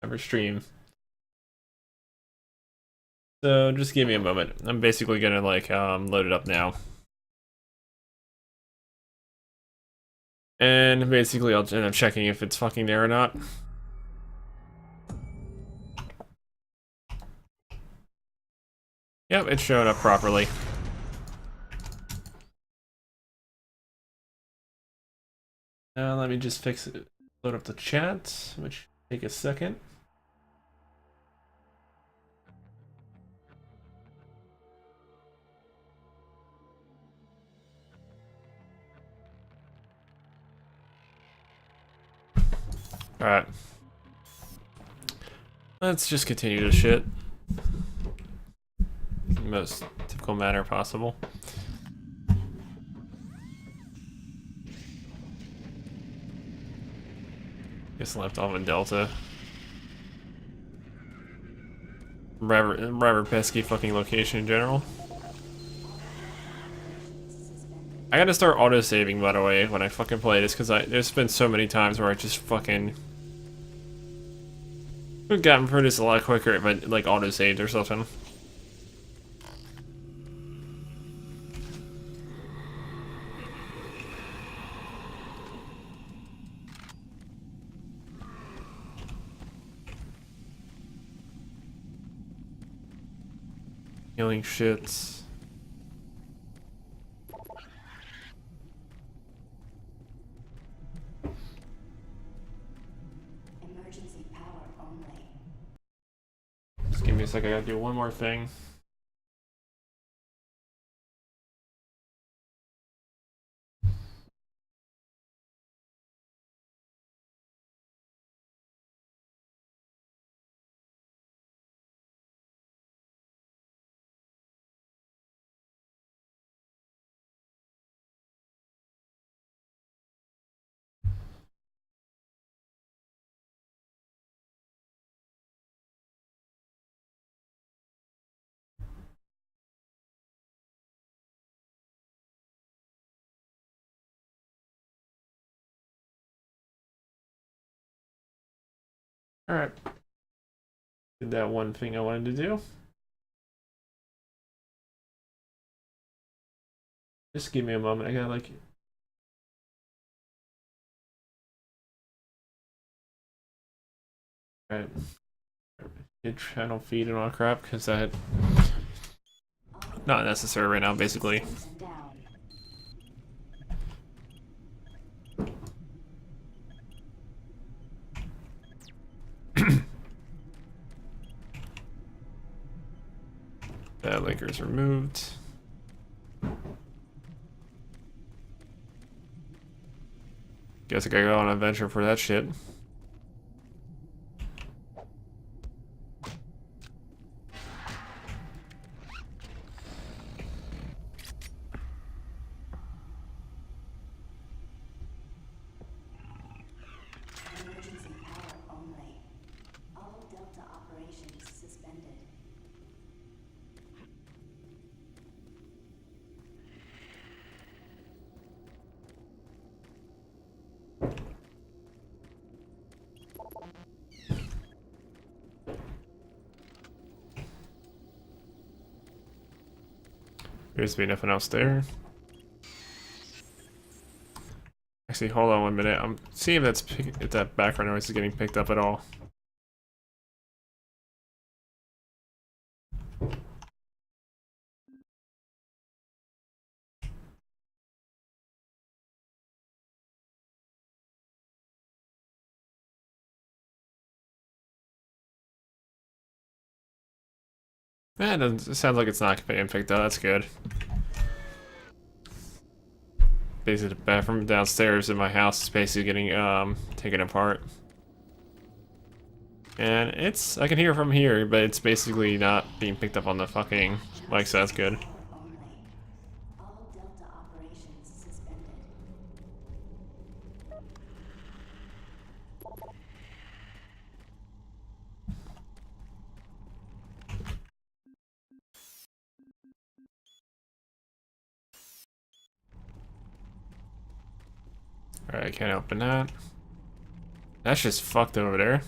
ever stream. So just give me a moment. I'm basically gonna like load it up now. And basically I'll end up checking if it's fucking there or not. Yep, it's showing up properly. Now let me just fix it. Load up the chat, which take a second. Alright. Let's just continue to shit. Most typical manner possible. Guess left off in Delta. Rather pesky fucking location in general. I gotta start auto-saving, by the way, when I fucking play this, because there's been so many times where I just fucking we've gotten through this a lot quicker if I like auto-saved or something. Healing shits. Emergency power only. Just give me a second, I gotta do one more thing. Alright. Did that one thing I wanted to do. Just give me a moment, I gotta like... Alright. Hit channel feed and all crap, because that... Not necessary right now, basically. That linker's removed. Guess I gotta go on an adventure for that shit. Emergency power only. All Delta operations suspended. Appears to be nothing else there. Actually, hold on 1 minute. I'm seeing if that background noise is getting picked up at all. It sounds like it's not being picked up. That's good. Basically, the bathroom downstairs in my house is basically getting taken apart. And I can hear it from here, but it's basically not being picked up on the fucking mic, so that's good. All Delta operations suspended. Alright, I can't open that. That's just fucked over there.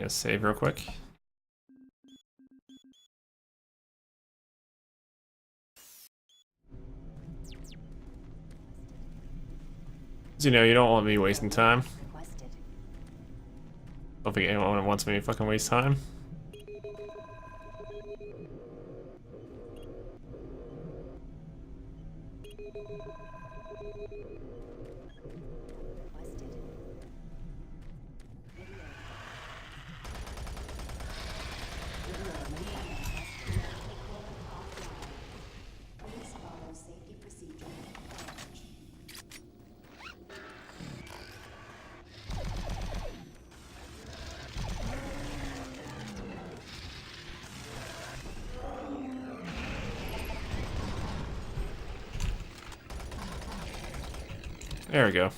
Gonna save real quick. You know, you don't want me wasting time. Requested. Don't think anyone wants me to fucking waste time. Requested. Please follow safety procedure. There we go.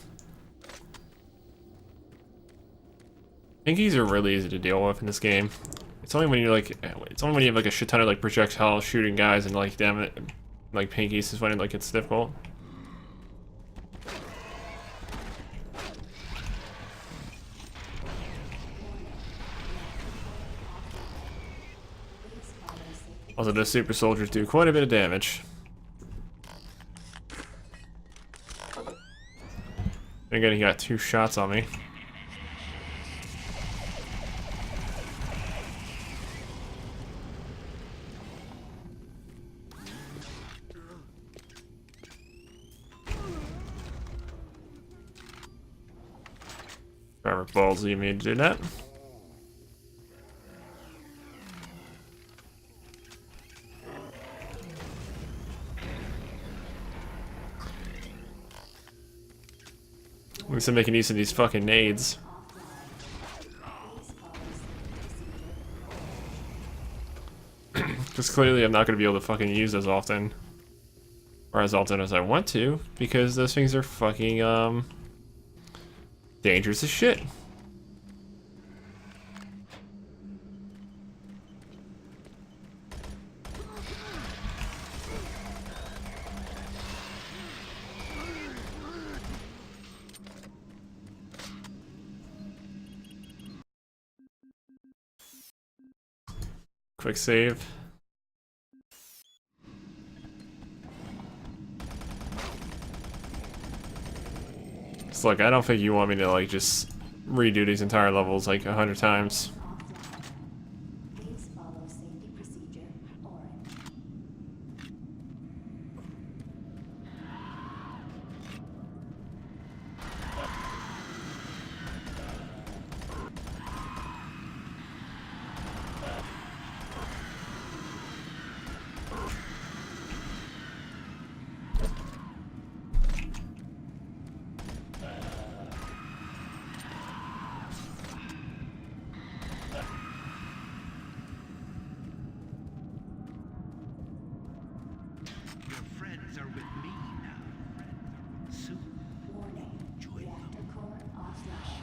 Pinkies are really easy to deal with in this game. It's only when you like, it's only when you have like a shit ton of like projectile shooting guys and like damn it, like pinkies is when it like gets difficult. Also, the super soldiers do quite a bit of damage. Again, he got 2 shots on me. Whatever balls you mean to do that. At least I'm making use of these fucking nades. Because clearly I'm not going to be able to fucking use those often. Or as often as I want to. Because those things are fucking, dangerous as shit. Quick save. So look, I don't think you want me to like just redo these entire levels like 100 times. Please follow safety procedure. Orange. Your friends are with me now. Soon. Warning. Join Reactor core offline.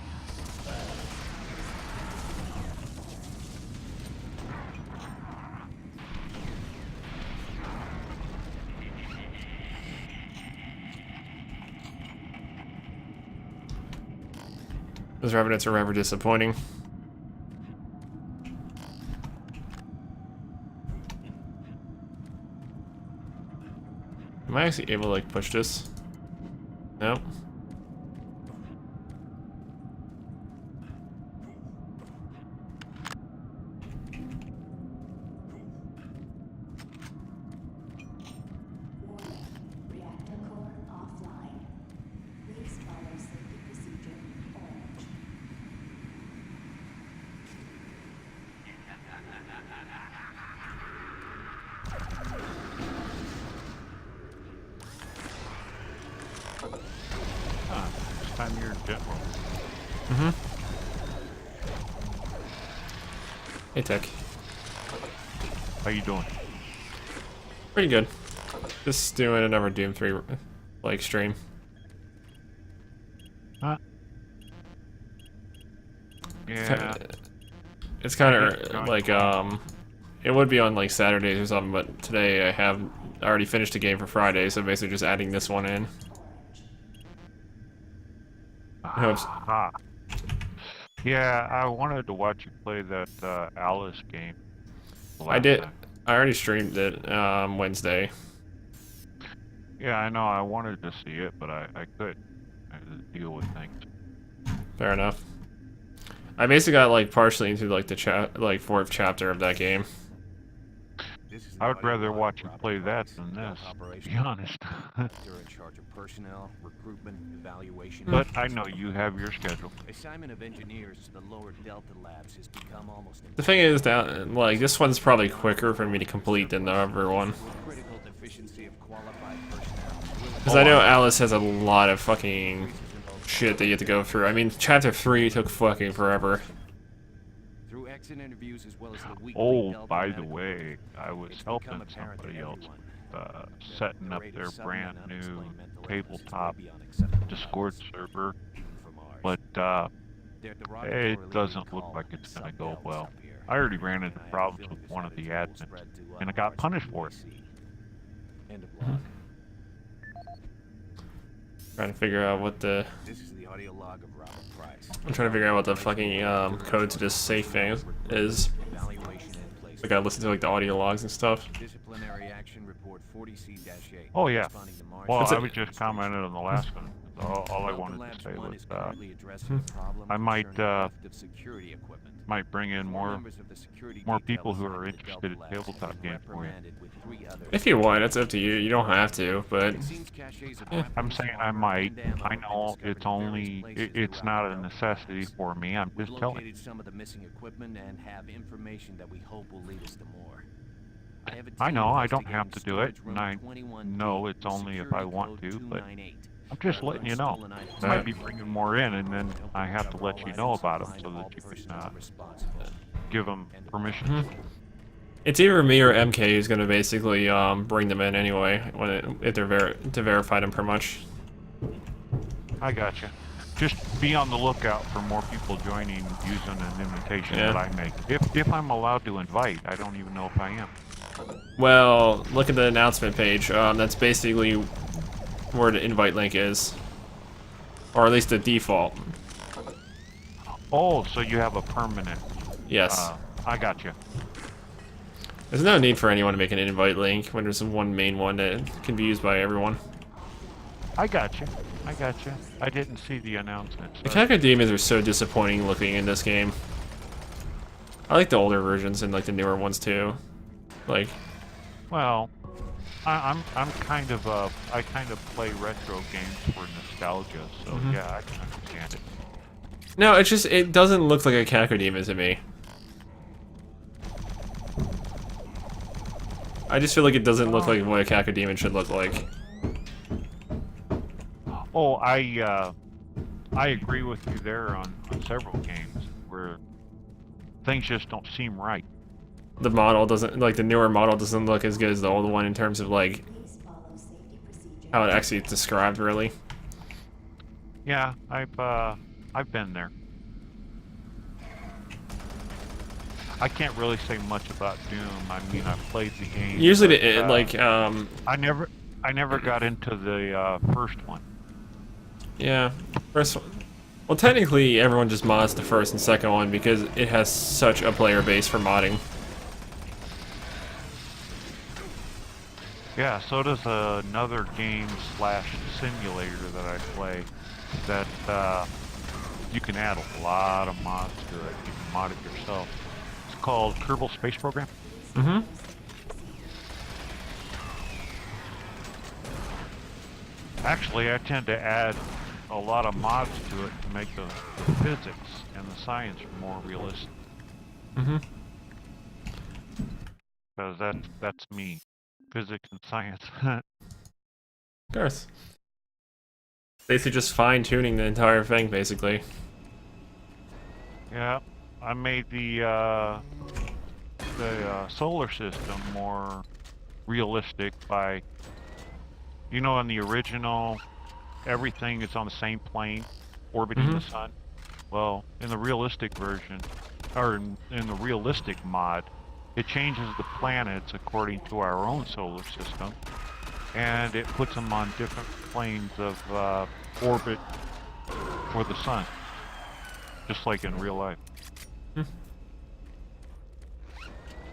Those revenants are ever disappointing. Am I actually able to like push this? No. Warning. Reactor core offline. Please follow safety procedure. Orange. Ah, it's time you're general. Hey Tech. How you doing? Pretty good. Just doing another Doom 3 like stream. Huh? Yeah. It's kind I guess of it's like going it would be on like Saturdays or something, but today I already finished the game for Friday, so basically just adding this one in. I hope Ah. Yeah, I wanted to watch you play that Alice game the I last did. time. I already streamed it Wednesday. Yeah, I know. I wanted to see it, but I couldn't. I had to deal with things. Fair enough. I basically got like partially into like the like fourth chapter of that game. This is the I would audio rather log watch of you Robert play that Price, than Delta this, to be operational. honest. You're in charge of personnel, recruitment, evaluation, Hmm. But and I know control. you have your schedule. Assignment of engineers to the lower Delta labs has become almost The thing impossible. is that like this one's probably quicker for me to complete than the other one. Critical deficiency of qualified personnel. Because Oh, I know I Alice has a lot of fucking shit that you have to go through. I mean, chapter 3 took fucking forever. Through exit interviews as well as the weekly Oh, Delta by the medical way, briefing, I was it's helping become apparent to somebody else everyone that setting the up rate of their sudden brand and new unexplained mental illness is tabletop way beyond acceptable Discord levels, server, even from ours. but They're it derogatorily doesn't being look called like it's gonna go sub-Deltas well. up here. I already ran And into I have a problems feeling with this one of the attitude will admins, spread to and I other got parts of the punished for it. UAC. End of log. Trying to figure out what the This is the audio log of Robert Price. I'm trying to figure out what the fucking code to this safe thing is. Evaluation and placement. Like I listen to like the audio logs and stuff. Disciplinary action report 40C-8. Oh yeah. Responding to Mars Well, That's I it. was just commenting on the last one. All I Delta wanted Labs to say 1 was is currently addressing a problem I might concerning theft of security equipment. might bring in more members of the security more detail people who assigned are to the interested in Delta Labs have tabletop been games for you. reprimanded with 3 others. If you want, it's up to you. You don't have to, but It seems caches of Yeah. I'm weapons, saying I armor, might. and ammo I have been know discovered it's in various places it's throughout not the a Delta necessity Labs. for me. I'm We've just telling. located some of the missing equipment and have information that we hope will lead us to more. I have a I team know I don't have investigating to do it, storage room and I 21D know it's with only if I security want code to, but 298. I'm just letting you know. Stolen items. I might be bringing more in, and then I have to let you know about them Find so all that you can personnel responsible. give them End of permission. log. it's either me or MK who's gonna basically bring them in anyway when if they're to verify them pretty much. I gotcha. Just be on the lookout for more people joining using an invitation Yeah. that I make. If I'm allowed to invite, I don't even know if I am. Well, look at the announcement page. That's basically where the invite link is, or at least the default. Oh, so you have a permanent. Yes. I gotcha. There's no need for anyone to make an invite link when there's one main one that can be used by everyone. I gotcha. I gotcha. I didn't see the announcement. The Sorry. cacodemons are so disappointing looking in this game. I like the older versions and like the newer ones too. Like, Well, I'm kind of I kind of play retro games for nostalgia, so yeah, I can understand it. no, it doesn't look like a cacodemon to me. I just feel like it doesn't look like what a cacodemon should look like. Oh, I agree with you there on several games where things just don't seem right. The model doesn't, like the newer model doesn't look as good as the old one in terms of like Please follow safety procedures. how it actually is described really. Yeah, I've been there. I can't really say much about Doom. I mean, I played the game. Usually but, the, I never got into the first one. yeah, first one. Well, technically everyone just mods the first and second one because it has such a player base for modding. Yeah, so does another game slash simulator that I play that you can add a lot of mods to it. You can mod it yourself. It's called Kerbal Space Program. Mm-hmm. Actually, I tend to add a lot of mods to it to make the physics and the science more realistic. Mm-hmm. Because that's me. Physics and science. Of course. Basically just fine-tuning the entire thing, basically. Yeah, I made the solar system more realistic by, you know, in the original, everything is on the same plane, orbiting the sun. Well, in the realistic version, or in the realistic mod, it changes the planets according to our own solar system, and it puts them on different planes of orbit for the sun. just like in real life.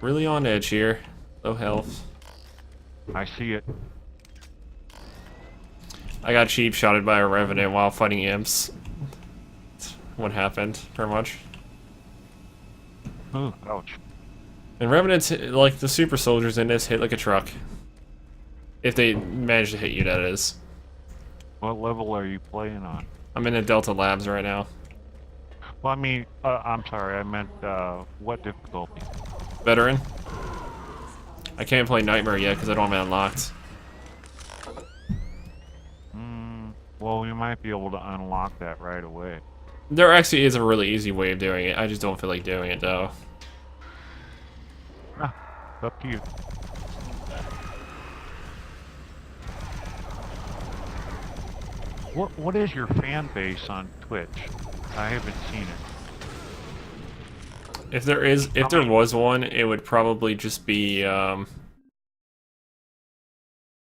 Really on edge here. Low health. I see it. I got cheap shotted by a revenant while fighting imps. That's what happened, pretty much. Ooh, ouch. And revenants, like the super soldiers in this, hit like a truck. If they manage to hit you, that is. What level are you playing on? I'm in the Delta Labs right now. Well, I mean, I'm sorry, I meant, what difficulty? Veteran. I can't play Nightmare yet because I don't have it unlocked. Well, you might be able to unlock that right away. There actually is a really easy way of doing it. I just don't feel like doing it though. It's up to you. What is your fan base on Twitch? I haven't seen it. If there was one, it would probably just be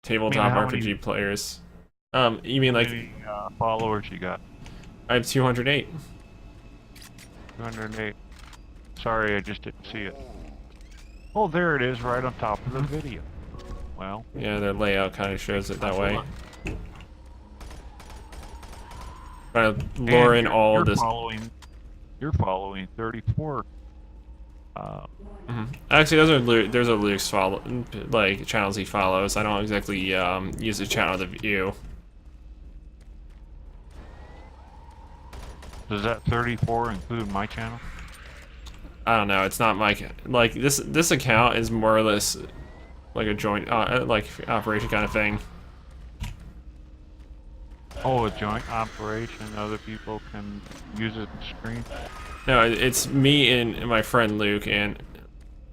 tabletop how RPG many- players. You mean How like many followers you got? I have 208. 208. Sorry, I just didn't see it. Oh, there it is, right on top of the video. Well, Yeah, their layout kind of shows it that way. Trying to lure in and all you're this. You're following 34. Actually, there's a Luke's follow like channels he follows. I don't exactly use the channel to view. Does that 34 include my channel? I don't know. It's not my like this account is more or less like a joint like operation kind of thing. Oh, a joint operation. Other people can use it in stream. No, it's me and my friend Luke and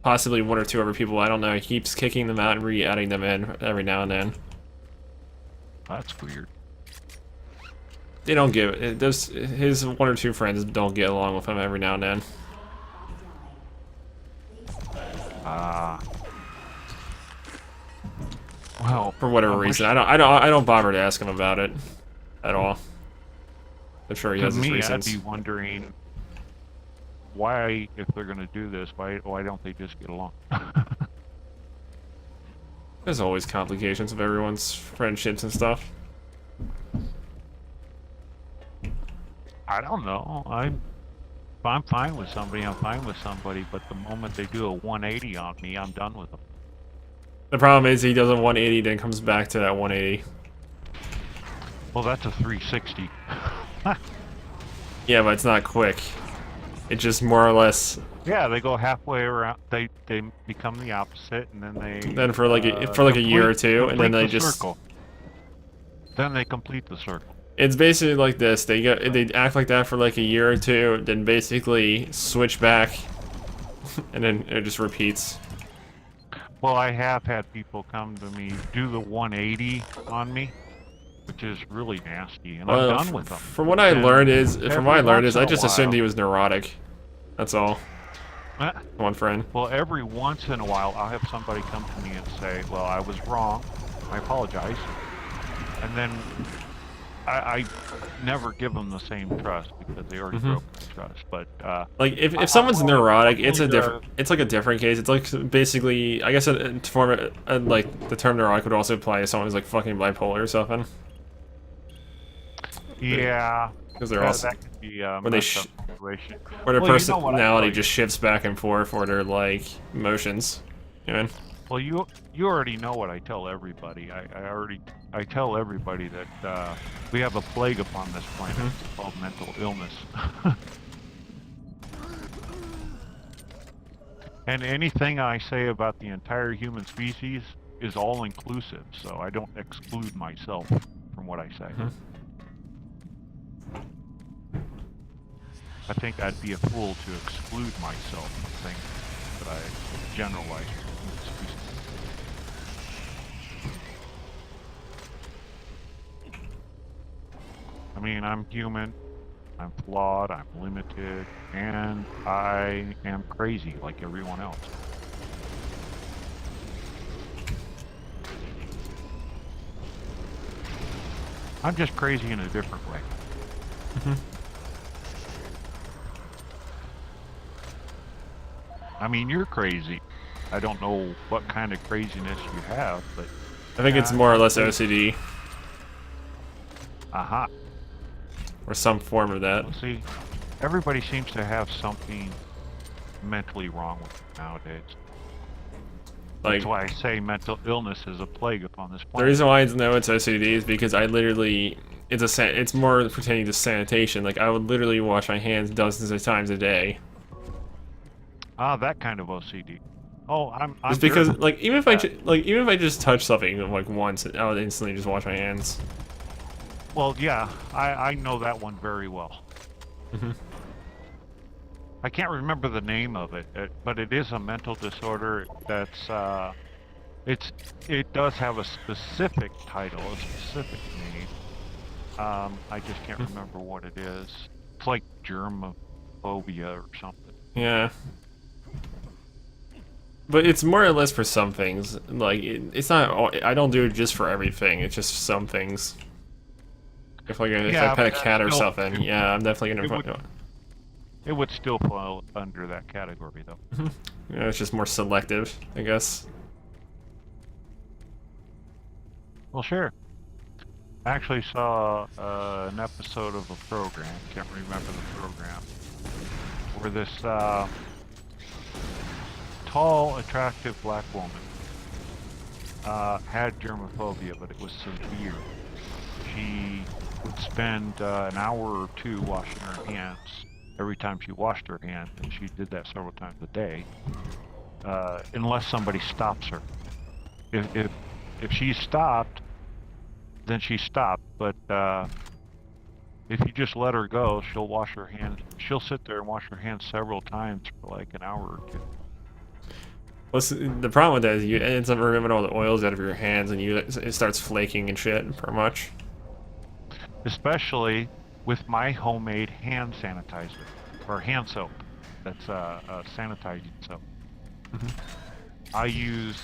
possibly one or two other people. I don't know. He keeps kicking them out and re-adding them in every now and then. That's weird. They don't give it. Does his one or two friends don't get along with him every now and then. Well, For whatever I wish- reason, I don't bother to ask him about it at all. I'm sure he To has his me, reasons. I'd be wondering why, if they're going to do this, why don't they just get along? There's always complications of everyone's friendships and stuff. I don't know. If I'm fine with somebody, I'm fine with somebody. But the moment they do a 180 on me, I'm done with them. The problem is he does a 180, then comes back to that 180. Well, that's a 360. Yeah, but it's not quick. It just more or less. Yeah, they go halfway around. They become the opposite, and then they. Then for like a year or two, and then they just. Circle. Then they complete the circle. It's basically like this. They act like that for like a year or two, then basically switch back, and then it just repeats. Well, I have had people come to me do the 180 on me, which is really nasty, and I'm done with them. From what I And learned is, every I just once in a assumed he while- was neurotic. That's all. One friend. Well, every once in a while, I'll have somebody come to me and say, "Well, I was wrong. I apologize," and then I never give them the same trust because they already broke the trust. But Like if someone's neurotic, it's like a different case. It's like basically, I guess to form like the term neurotic would also apply to someone who's like fucking bipolar or something. yeah, Because they're also that could be a when they messed up situation. where their Well, you know what I personality tell you. just shifts back and forth for their like emotions. You know? Well, you already know what I tell everybody. I tell everybody that we have a plague upon this planet called mental illness. And anything I say about the entire human species is all inclusive, so I don't exclude myself from what I say. I think I'd be a fool to exclude myself from things that I generalize from the human species. I mean, I'm human, I'm flawed, I'm limited, and I am crazy like everyone else. I'm just crazy in a different way. I mean, you're crazy. I don't know what kind of craziness you have, but I think it's more or less OCD aha. or some form of that. Well, see, everybody seems to have something mentally wrong with it nowadays. Like, That's why I say mental illness is a plague upon this the planet. reason why I know it's OCD is because I literally, it's more pertaining to sanitation. Like, I would literally wash my hands dozens of times a day. Ah, that kind of OCD. Oh, I'm Just because, very- like, even if I just touch something like once, I would instantly just wash my hands. Well, yeah, I know that one very well. Mhm. I can't remember the name of it, but it is a mental disorder that's it does have a specific title, a specific name. I just can't remember what it is. It's like germophobia or something. Yeah. But it's more or less for some things. Like, it's not. I don't do it just for everything. It's just some things. If like if Yeah, I pet a but cat or still- something, yeah, I'm definitely It gonna. would- It would still fall under that category, though. Yeah, it's just more selective, I guess. Well, sure. I actually saw an episode of a program, can't remember the program, where this tall, attractive black woman had germophobia, but it was severe. She would spend an hour or two washing her hands every time she washed her hands, and she did that several times a day, unless somebody stops her. If she stopped, then she stopped. But if you just let her go, she'll wash her hands. She'll sit there and wash her hands several times for like an hour or two. The problem with that is you end up removing all the oils out of your hands, and it starts flaking and shit, pretty much. Especially with my homemade hand sanitizer or hand soap. That's a sanitizing soap. I use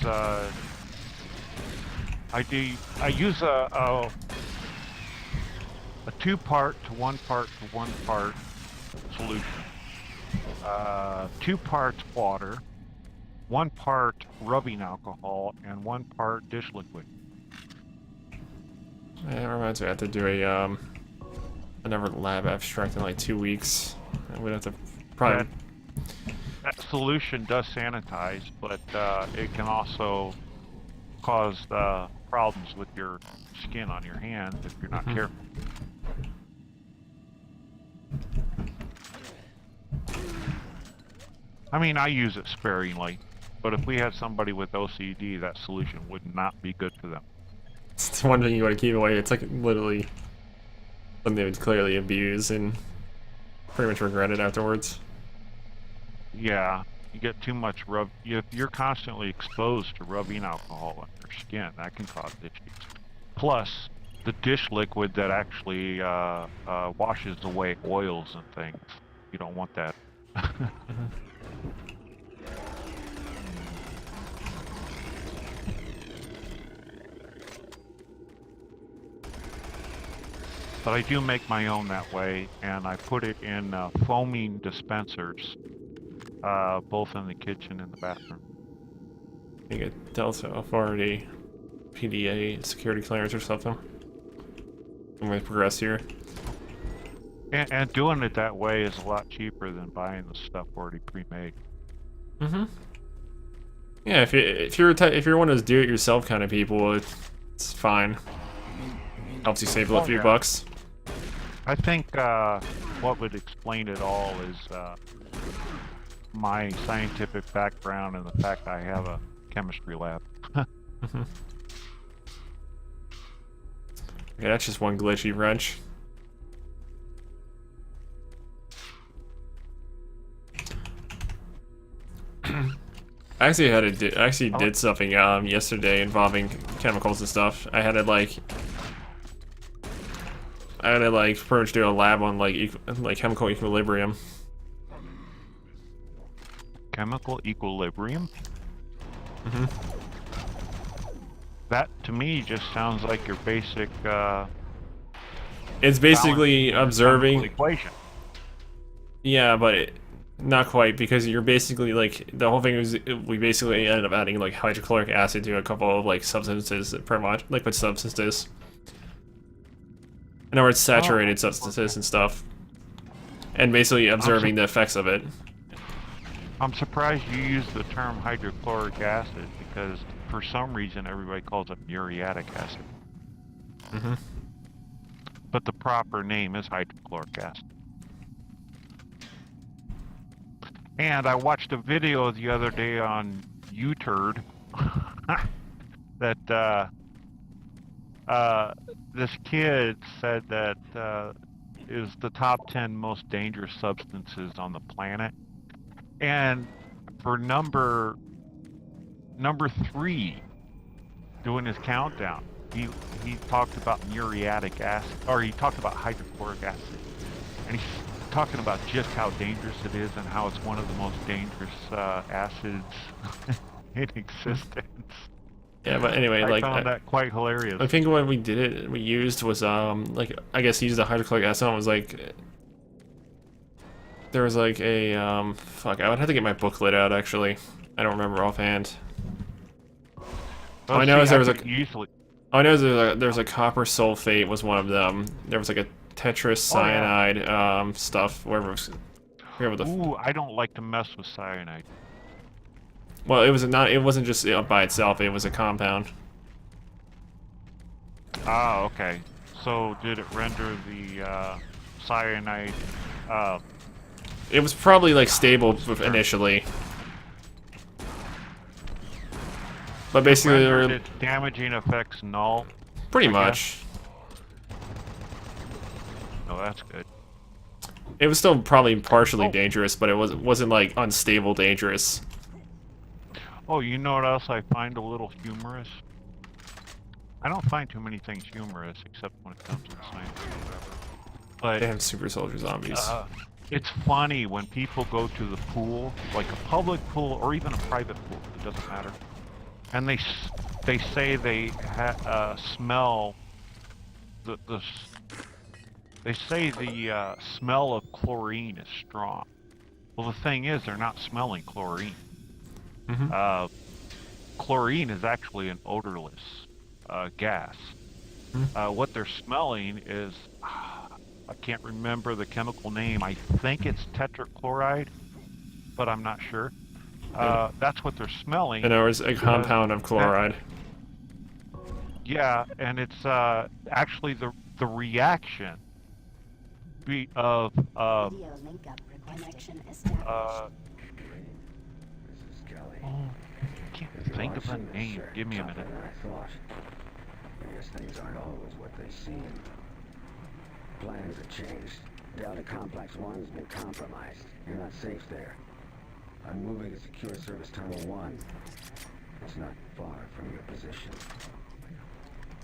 I use a 2-part to 1-part to 1-part solution. 2 parts water, 1 part rubbing alcohol, and 1 part dish liquid. Yeah, it reminds me, I have to do another lab abstract in like 2 weeks. I would have to probably. That solution does sanitize, but it can also cause problems with your skin on your hands if you're not careful. I mean, I use it sparingly, but if we had somebody with OCD, that solution would not be good for them. It's one thing you want to keep away. It's like literally something they would clearly abuse and pretty much regret it afterwards. Yeah, you get too much if you're constantly exposed to rubbing alcohol on your skin, that can cause issues. Plus, the dish liquid that actually washes away oils and things. You don't want that. But I do make my own that way, and I put it in foaming dispensers, both in the kitchen and the bathroom. You get Delta Authority, PDA, security clearance or something. I'm gonna progress here. And doing it that way is a lot cheaper than buying the stuff already pre-made. Yeah, if you're one of those do-it-yourself kind of people, it's fine. Helps you save a few bucks. I think what would explain it all is my scientific background and the fact I have a chemistry lab. Yeah, that's just one glitchy wrench. I actually did something yesterday involving chemicals and stuff. I had to pretty much do a lab on like chemical equilibrium. Chemical equilibrium? That to me just sounds like your basic It's basically chemical observing. equation. Yeah, but Not quite, because you're basically like the whole thing was we basically ended up adding like hydrochloric acid to a couple of like substances, pretty much liquid substances. In other words, saturated substances and stuff, and basically observing the effects of it. I'm surprised you used the term hydrochloric acid because for some reason everybody calls it muriatic acid. Mm-hmm. But the proper name is hydrochloric acid. And I watched a video the other day on YouTube that this kid said that is the top 10 most dangerous substances on the planet. And for number 3, doing his countdown, he talked about muriatic acid, or he talked about hydrochloric acid, and he's talking about just how dangerous it is and how it's one of the most dangerous acids in existence. Yeah, but anyway, I found that quite hilarious. I think when we did it, we used was like I guess he used the hydrochloric acid. It was like there was like a fuck. I would have to get my booklet out actually. I don't remember offhand. All I know is there was a copper sulfate was one of them. There was like a tetracyanide stuff, wherever it was. Ooh, I don't like to mess with cyanide. Well, it was not. It wasn't just by itself. It was a compound. Ah, okay. So did it render the cyanide? It was probably like stable initially, but basically there were its damaging effects null. Pretty much. Oh, that's good. It was still probably partially dangerous, but it wasn't like unstable dangerous. Oh, you know what else I find a little humorous? I don't find too many things humorous, except when it comes to science or whatever. But damn super soldier zombies. It's funny when people go to the pool, like a public pool or even a private pool, it doesn't matter, and they say they smell they say the smell of chlorine is strong. Well, the thing is, they're not smelling chlorine. Mm-hmm. Chlorine is actually an odorless gas. Mm-hmm. What they're smelling is, I can't remember the chemical name. I think it's tetrachloride, but I'm not sure. That's what they're smelling. And there was a compound of chloride. Yeah, and it's actually the reaction of Video link up connection established. I can't think of a name. Give me a minute. I guess things aren't always what they seem. Plans have changed. Delta Complex 1's been compromised. You're not safe there. I'm moving to Secure Service Tunnel 1. It's not far from your position.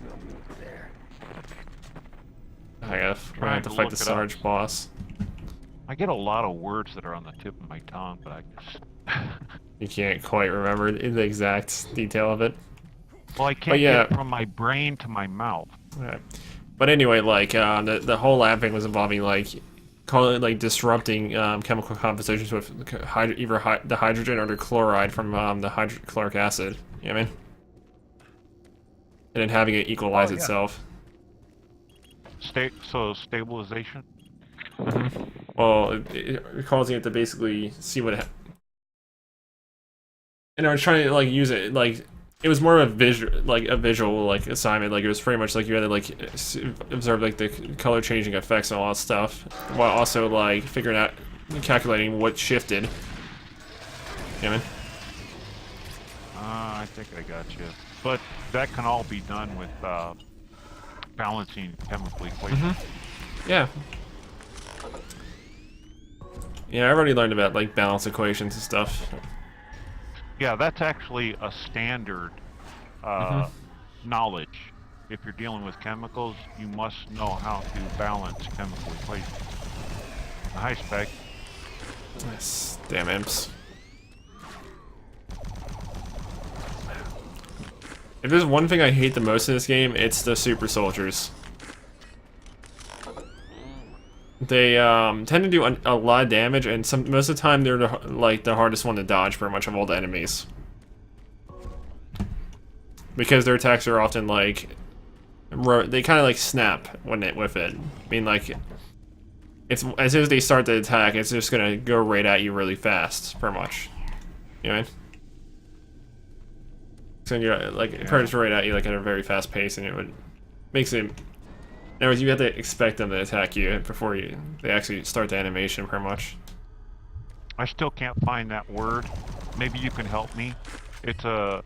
We'll meet there. I have to fight the Sarge boss. I get a lot of words that are on the tip of my tongue, but I just... You can't quite remember the exact detail of it. Well, I can't get from my brain to my mouth. Right. But anyway, like the whole lab thing was involving like disrupting chemical compositions with either the hydrogen or the chloride from the hydrochloric acid. You know what I mean? And then having it equalize itself. So stabilization? Mm-hmm. Well, it causing it to basically see what and I was trying to like use it like it was more of a visual like assignment. Like it was pretty much like you had to like observe like the color changing effects and all that stuff, while also like figuring out, calculating what shifted. You know what I mean? I think I got you. But that can all be done with balancing chemical equations. Mm-hmm. Yeah. Yeah, I already learned about like balance equations and stuff. Yeah, that's actually a standard knowledge. If you're dealing with chemicals, you must know how to balance chemical equations. High spec. Yes, damn imps. If there's one thing I hate the most in this game, it's the super soldiers. They tend to do a lot of damage, and most of the time they're the hardest one to dodge pretty much of all the enemies. Because their attacks are often like they kind of like snap with it. I mean, like it's as soon as they start the attack, it's just gonna go right at you really fast, pretty much. You know what I mean? So you're like it turns right at you like at a very fast pace, and it makes it. In other words, you have to expect them to attack you before they actually start the animation, pretty much. I still can't find that word. Maybe you can help me. It's a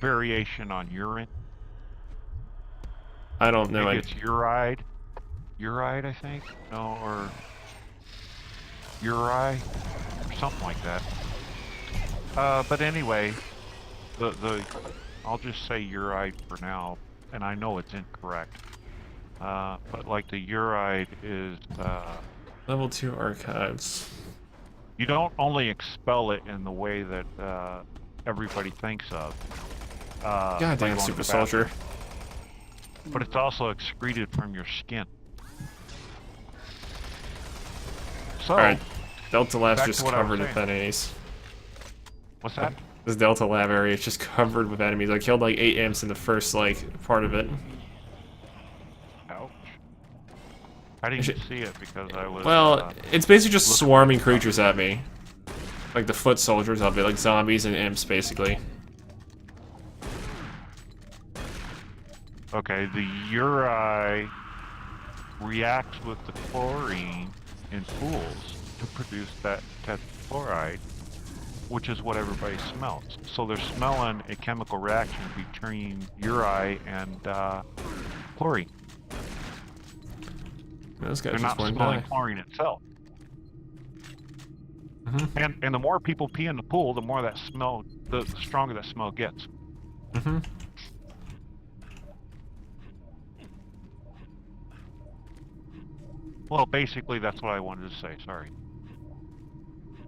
variation on urine. I don't know. Maybe it's uride. Uride, I think. No, or uri, or something like that. But anyway, I'll just say uride for now, and I know it's incorrect. But like the uride is Level 2 archives. you don't only expel it in the way that everybody thinks of. God damn, super soldier. But it's also excreted from your skin. So, Alright, Delta Lab's back just to what I was covered with saying. enemies. What's that? This Delta Lab area is just covered with enemies. I killed like 8 imps in the first like part of it. Ouch. I didn't see it because I was. Well, it's basically just swarming creatures at me. Like the foot soldiers of it, like zombies and imps basically. Okay, the uri reacts with the chlorine in pools to produce that tetrachloride, which is what everybody smells. So they're smelling a chemical reaction between uri and chlorine. Those guys They're just not went smelling by. chlorine itself. Mhm. And the more people pee in the pool, the more that smell, the stronger that smell gets. Mhm. Well, basically, that's what I wanted to say. Sorry.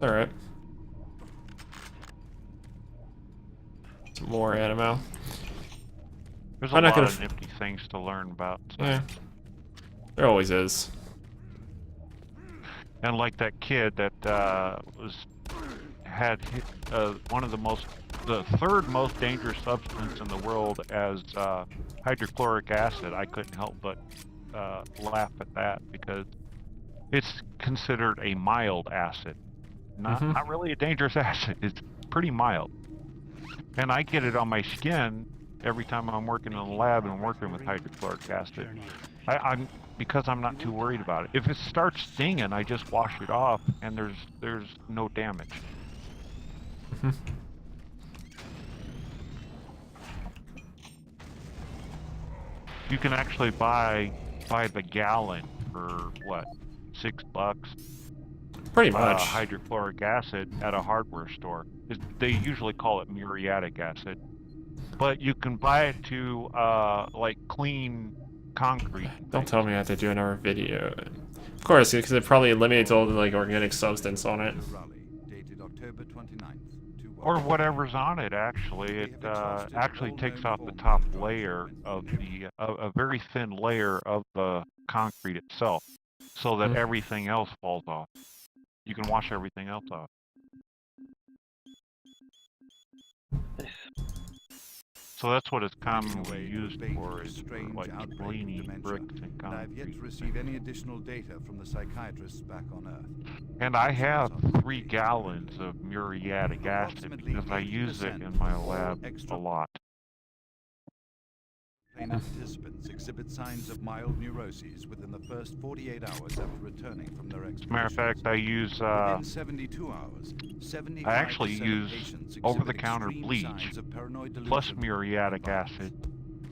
All right. Some more animo. There's a I'm not lot gonna of nifty things to learn about. So. Yeah. There always is. And like that kid that had one of the third most dangerous substance in the world as hydrochloric acid. I couldn't help but laugh at that because it's considered a mild acid, not really a dangerous acid. It's pretty mild, and I get it on my skin every time I'm working in the lab and working with hydrochloric acid. Because I'm not too worried about it. If it starts stinging, I just wash it off, and there's no damage. You can actually buy the gallon for what, $6? Pretty much. Hydrochloric acid at a hardware store. They usually call it muriatic acid, but you can buy it to like clean concrete. Don't tell me I have to do another video. Of course, because it probably eliminates all the like organic substance on it. Dated October 29th. Or whatever's on it. Actually, it actually takes off the top layer of the a very thin layer of the concrete itself, so that everything else falls off. You can wash everything else off. So that's what it's commonly used for, is for like cleaning bricks and And I've yet to concrete. receive any additional data from the psychiatrists back on Earth. And I have 3 gallons of muriatic acid because I use it in my lab a lot. Planar participants exhibit signs of mild neuroses within the first 48 hours after returning from their As a matter of fact, I use Within 72 hours, I actually 75% of use patients over-the-counter exhibit bleach extreme signs of paranoid plus delusion. muriatic acid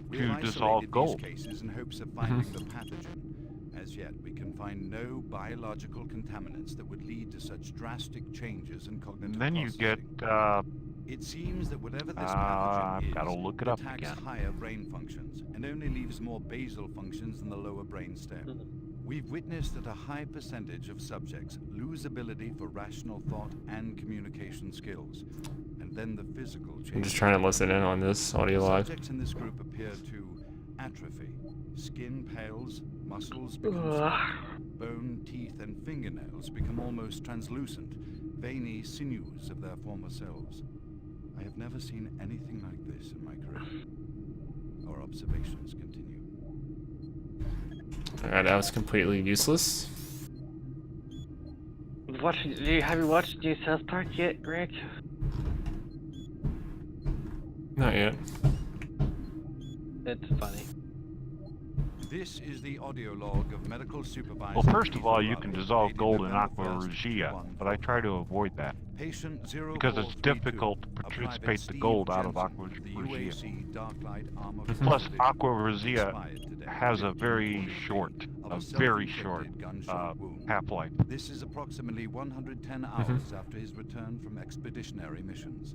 We to have dissolve isolated gold. these cases in hopes of finding the pathogen. As yet, we can find no biological contaminants that would lead to such drastic changes in cognitive And then you get processing. It seems that whatever this pathogen I've is, gotta look it up attacks again. higher brain functions and only leaves more basal functions in the lower brain stem. We've witnessed that a high percentage of subjects lose ability for rational thought and communication skills, and then the physical changes. I'm just trying to listen in on this audio log. Subjects in this group appear to atrophy. Skin pales, muscles become soft, bone, teeth, and fingernails become almost translucent, veiny sinews of their former selves. I have never seen anything like this in my career. Our observations continue. Alright, that was completely useless. Have you watched the new South Park yet, Greg? Not yet. It's funny. This is the audio log of medical supervisor. Well, first of all, Ethan you can Raleigh, dissolve dated gold in November aqua 1st, regia, but I 2142. try to avoid that. Patient Because it's 0432, difficult to a private participate the Steve gold out of Jensen, aqua the regia. UAC Darklight Armor Plus, Facility, aqua regia expired today, has a very 1543, short, of a a very self-inflicted short gunshot wound. half-life. This is approximately 110 hours after his return from expeditionary missions.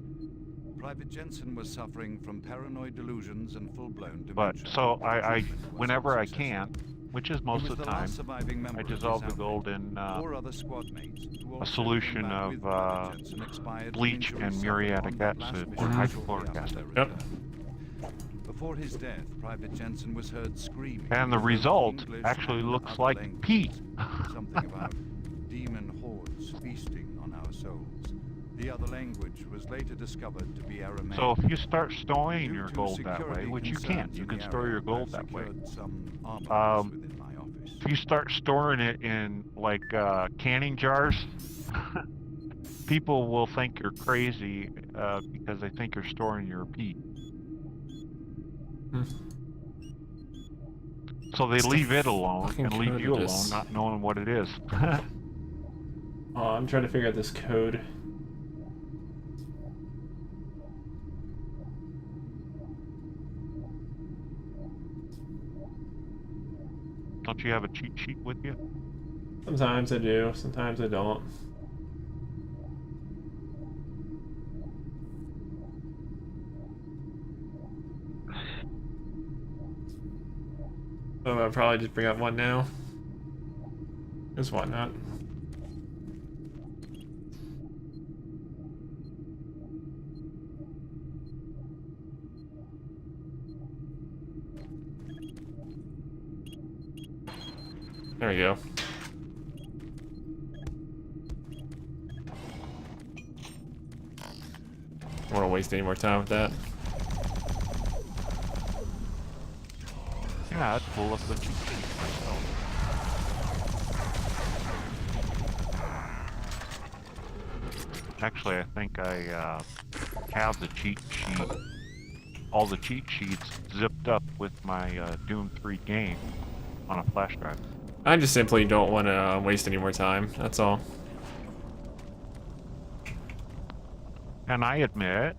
Private Jensen was suffering from paranoid delusions and full-blown But dementia. so I Treatment was whenever I unsuccessful. can, which is He most was of the the time, last surviving member I of his dissolve the outfit. gold in 4 other squad mates who a also solution came back of with Private Jensen expired from bleach injuries and suffered muriatic on that acid last or mission hydrochloric shortly after acid. their Yep. return. Before his death, Private Jensen was heard screaming. And the in both result English actually and looks other like languages. pee. Something about demon hordes feasting on our souls. The other language was later discovered to be Aramaic. So if you start storing Due your to gold that way, security which you concerns can in the store area, your gold I've that way. secured some armaments within my office. If you start storing it in like canning jars, people will think you're crazy because they think you're storing your pee. So they leave it alone fucking and leave code you alone, this? not knowing what it is. Oh, I'm trying to figure out this code. Don't you have a cheat sheet with you? Sometimes I do, sometimes I don't. Oh, I'll probably just bring up one now. Because why not? There we go. I don't want to waste any more time with that. Yeah, I'd pull up the cheat sheet myself. Actually, I think I have the cheat sheet, all the cheat sheets zipped up with my Doom 3 game on a flash drive. I just simply don't want to waste any more time, that's all. And I admit,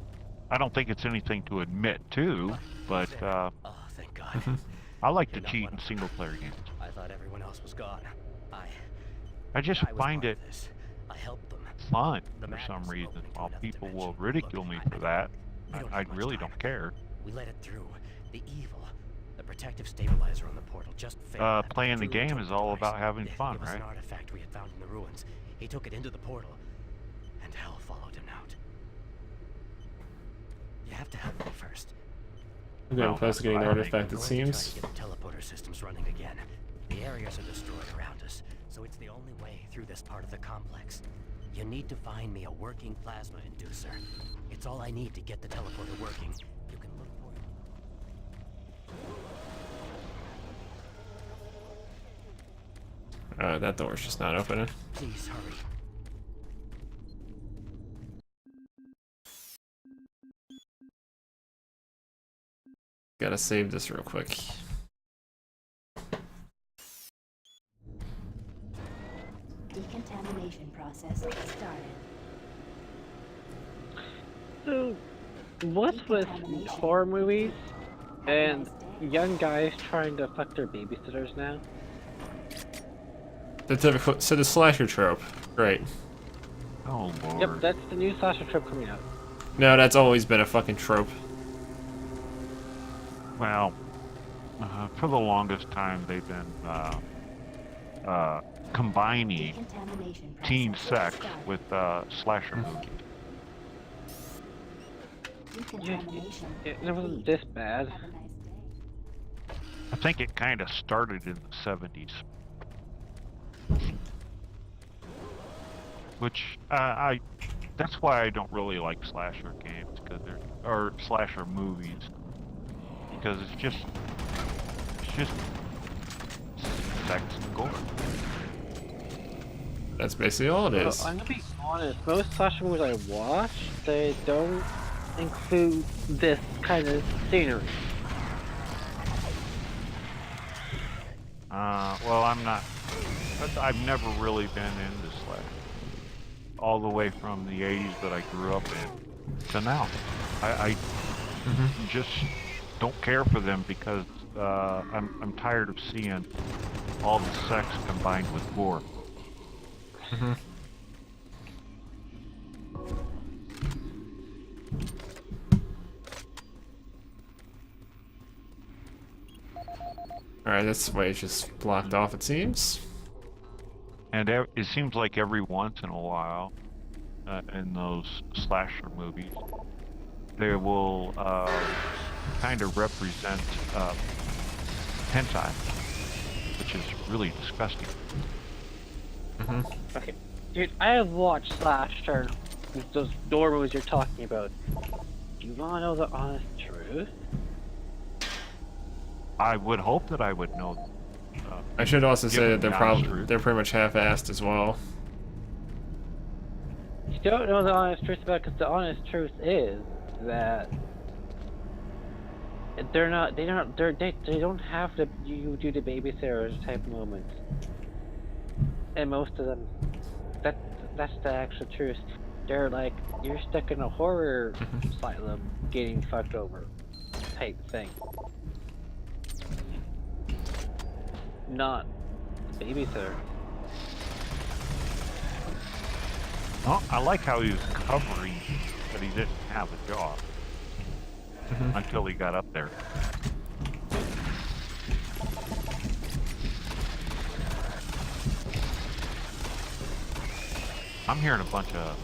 I don't think it's anything to admit to, but Oh, thank God. I like to You're not cheat one in of them. single-player games. I thought everyone else was gone. I just I was find part it of this. I helped them. fun The for some madness reason. opened to While another people will dimension. ridicule Look, me I- for that, we don't I have much really time. don't care. We let it through. The evil. The protective stabilizer on the portal just failed. Playing the Druid game took is the all device. about having fun, It was right? an artifact we had found in the ruins. He took it into the portal, and hell followed him out. You have to help me first. I'm going Well, to investigating the that's what I artifact, We're it going to try seems. to get the teleporter systems running again. The areas are destroyed around us, so it's the only way through this part of the complex. You need to find me a working plasma inducer. It's all I need to get the teleporter working. You can look for it. That door's just not opening. Please hurry. Gotta save this real quick. Decontamination process started. So, what's with horror movies and young guys trying to fuck their babysitters now? The typical, so the slasher trope. Great. Oh lord. Yep, that's the new slasher trip coming out. No, that's always been a fucking trope. Well, for the longest time they've been combining Decontamination teen process sex started. with slasher movies. Decontamination It wasn't this bad. Have a nice day. think it kind of started in the 70s. Which, that's why I don't really like slasher games, or slasher movies. Because it's just sex and gore. That's basically all it is. Well, I'm gonna be honest, most slasher movies I watch, they don't include this kind of scenery. Well, I've never really been into slasher. All the way from the 80s that I grew up in to now. I just don't care for them because I'm tired of seeing all the sex combined with gore. Alright, this way is just blocked off, it seems. And it seems like every once in a while, in those slasher movies, they will kind of represent hentai, which is really disgusting. Okay, dude, I have watched slasher, those door movies you're talking about. Do you wanna know the honest truth? I would hope that I would know. I should also say that Given they're the honest probably truth. they're pretty much half-assed as well. You don't know the honest truth about it because the honest truth is that they don't have to you do the babysitter type moments. And most of them, that's the actual truth. They're like, you're stuck in a horror asylum getting fucked over type thing. Not the babysitter. Well, I like how he was covering that he didn't have a job until he got up there. I'm hearing a bunch of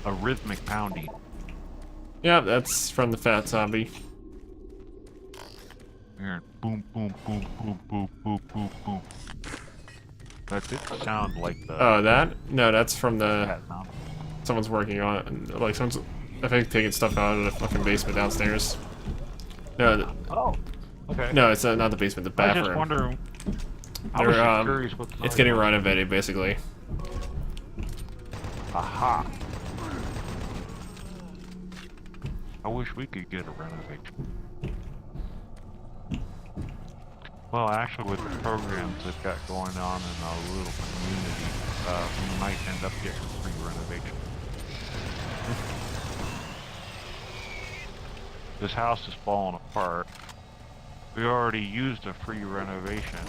a rhythmic pounding. Yeah, that's from the fat zombie. I'm hearing boom, boom, boom, boom, boom, boom, boom, boom. That didn't sound like the. Oh, that? No, that's from the. cat sound. Someone's working on it. Like, someone's, I think, taking stuff out of the fucking basement downstairs. No, Oh, okay. no, it's not the basement, the I was bathroom. just wondering. I was They're, just curious what the it's noise getting was. renovated, basically. Aha. I wish we could get a renovation. Well, actually, with the programs they've got going on in our little community, we might end up getting a free renovation. This house is falling apart. We already used a free renovation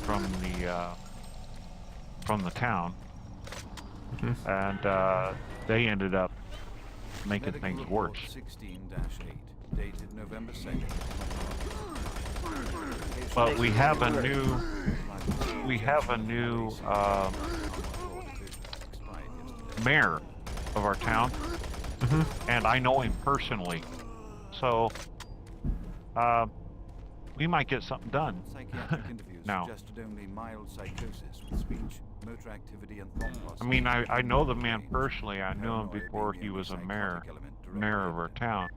from the town, and they ended up making Medical things report worse. 16-8, dated November 2nd. But we have a new mayor of our town, and I know him personally, so we might get something done. Psychiatric interviews now. suggested only mild psychosis with speech, motor activity, and thought loss. I mean, I know the man personally. I knew him before he was a mayor of our town.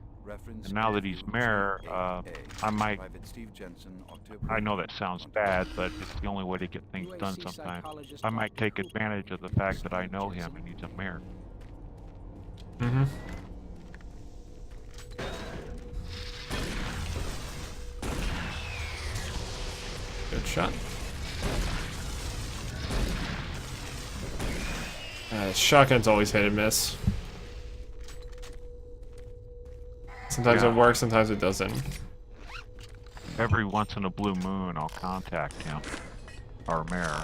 And now that he's mayor, I might. I know that sounds bad, but it's the only way to get things done sometimes. I might take advantage of the fact that I know him and he's a mayor. Good shot. Shotgun's always hit and miss. Sometimes Yeah. it works, sometimes it doesn't. Every once in a blue moon, I'll contact him, our mayor,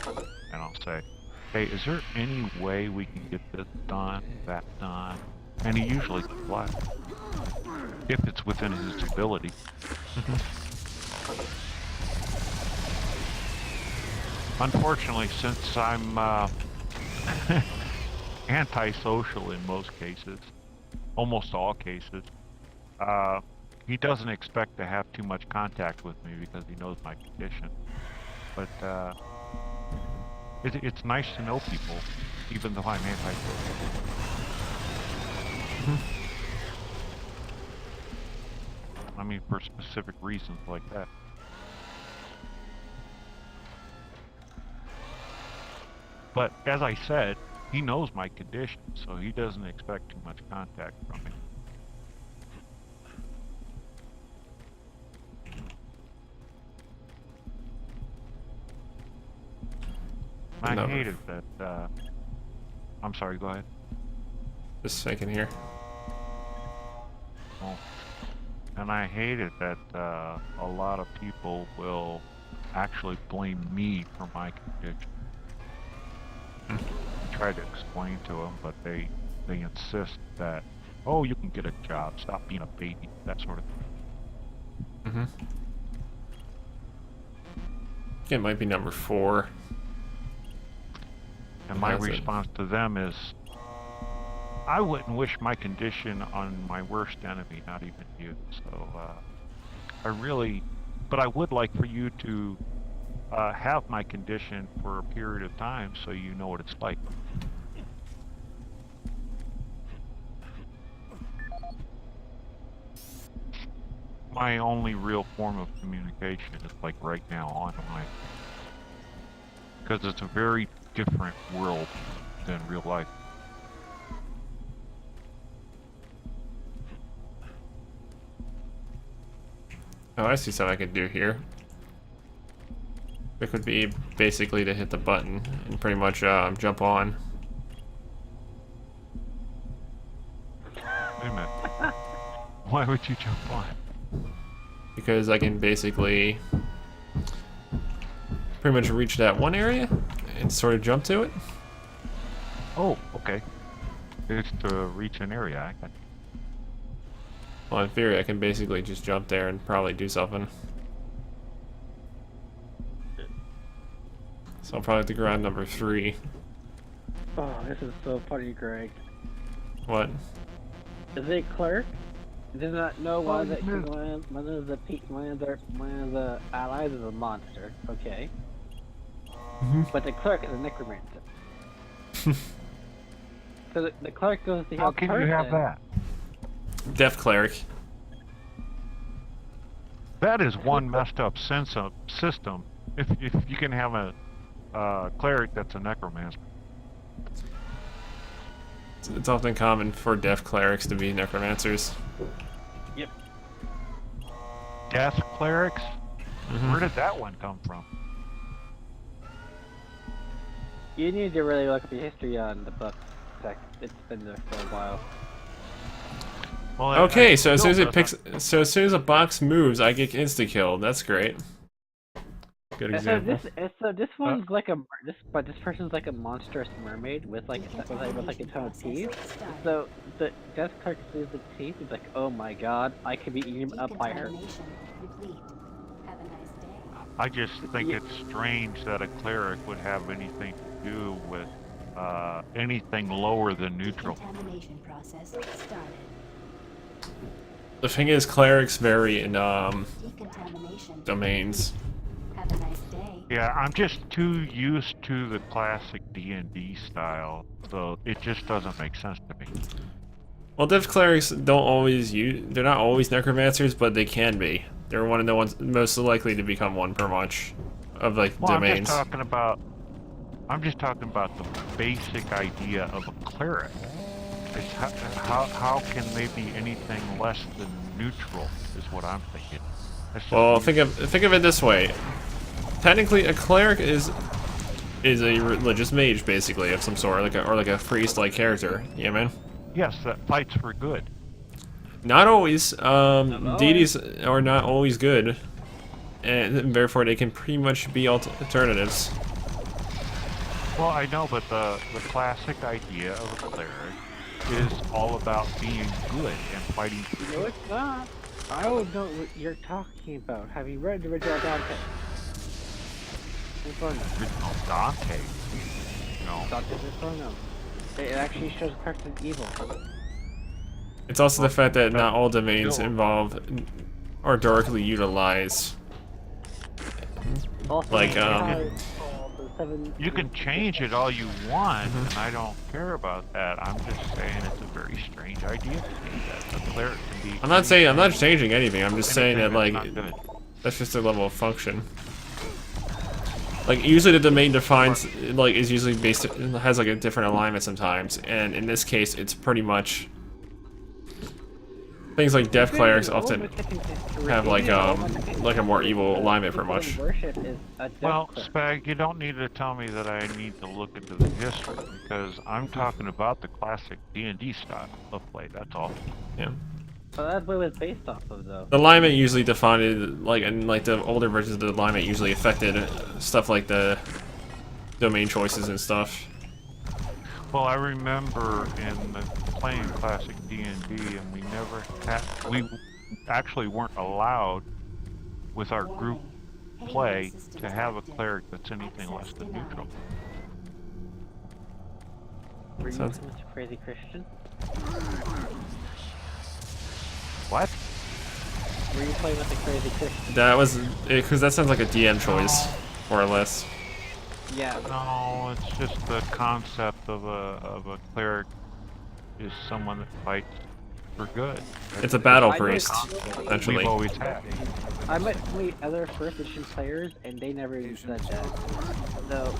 and I'll say, "Hey, is there any way we can get this done, that done?" And he usually complies, if it's within his ability. Unfortunately, since I'm antisocial in most cases, almost all cases, he doesn't expect to have too much contact with me because he knows my condition. But it's nice to know people, even though I'm antisocial. I mean, for specific reasons like that. But as I said, he knows my condition, so he doesn't expect too much contact from me. I hated that, I'm sorry, go ahead. Just thinking here. Oh. And I hated that a lot of people will actually blame me for my condition. I tried to explain to them, but they insist that, oh, you can get a job, stop being a baby, that sort of thing. It might be number 4. And my response to them is, I wouldn't wish my condition on my worst enemy, not even you. So, but I would like for you to have my condition for a period of time so you know what it's like. My only real form of communication is like right now online. Because it's a very different world than real life. Oh, I see something I could do here. It could be basically to hit the button and pretty much jump on. Wait a minute. Why would you jump on? Because I can basically pretty much reach that one area and sort of jump to it. Oh, okay. It's to reach an area. I got. Well, in theory, I can basically just jump there and probably do something. So I'll probably have to go on number 3. Oh, this is so funny, Greg. What? Is it Clerk? Does not know one of the allies is a monster. Okay. But the Clerk is a necromancer. So the Clerk goes to heal. How can you have that? Deaf cleric. That is one messed up system. If you can have a cleric that's a necromancer. It's often common for deaf clerics to be necromancers. Yep. Deaf clerics? Where did that one come from? You need to really look at the history on the book. It's been there for a while. Well, Okay, so as soon as a box moves, I get insta killed. That's great. Good example. So this one's like this person's like a monstrous mermaid with like a ton of teeth. So the Death Clerk sees the teeth. It's like, oh my god, I could be eaten up by her. I just think it's strange that a cleric would have anything to do with anything lower than neutral. The thing is, clerics vary in domains. Yeah, I'm just too used to the classic D&D style, so it just doesn't make sense to me. Well, deaf clerics don't always they're not always necromancers, but they can be. They're one of the ones most likely to become one per much of like domains. I'm just talking about the basic idea of a cleric. It's how can they be anything less than neutral is what I'm thinking. Well, think of it this way. Technically, a cleric is a religious mage, basically, of some sort, like a priest-like character. Yeah, man. Yes, that fights for good. Not always. Deities are not always good, and therefore they can pretty much be alternatives. Well, I know, but the classic idea of a cleric is all about being good and fighting for good. No, it's not. I don't know what you're talking about. Have you read the original Dante? Original Dante? No. Dante's Inferno. It actually shows Christ as evil. It's also the fact that But not all domains still- involve or directly utilize. Also, Like, because, the seven- You can change it all you want, and I don't care about that. I'm just saying it's a very strange idea to me that a cleric can be. I'm not saying I'm not changing anything. I'm just saying that anything like that's not good. that's just a level of function. Like usually the domain defines like is usually based has like a different alignment sometimes, and in this case it's pretty much things like death clerics often have like a more evil alignment pretty much. Worship is a death Well, cleric. Spag, you don't need to tell me that I need to look into the history because I'm talking about the classic D&D style of play. That's all. Yeah. Well, that's what it was based off of, though. The alignment usually defined like and like the older versions of the alignment usually affected stuff like the domain choices and stuff. Well, I remember in the playing classic D&D, and we actually weren't allowed with our group play to have a cleric that's anything less than neutral. Were you Sounds- Mr. Crazy Christian? What? Were you playing with the Crazy Christian? That was because that sounds like a DM choice, more or less. Yeah. No, it's just the concept of a cleric is someone that fights for good. It's a battle I priest, did- essentially. We've always had. I met plenty other first edition players, and they never even said that. So,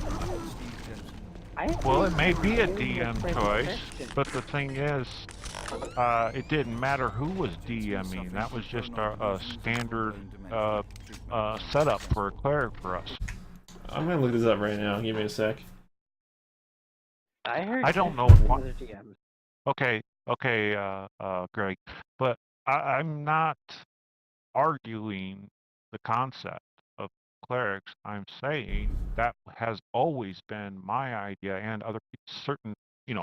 Well, it may be a DM Crazy choice, Christian. but the thing is, it didn't matter who was DMing. That was just a standard setup for a cleric for us. I'm gonna look this up right now. Give me a sec. I heard. I don't know from what- other GMs. Okay, Greg, but I'm not arguing the concept of clerics. I'm saying that has always been my idea and certain,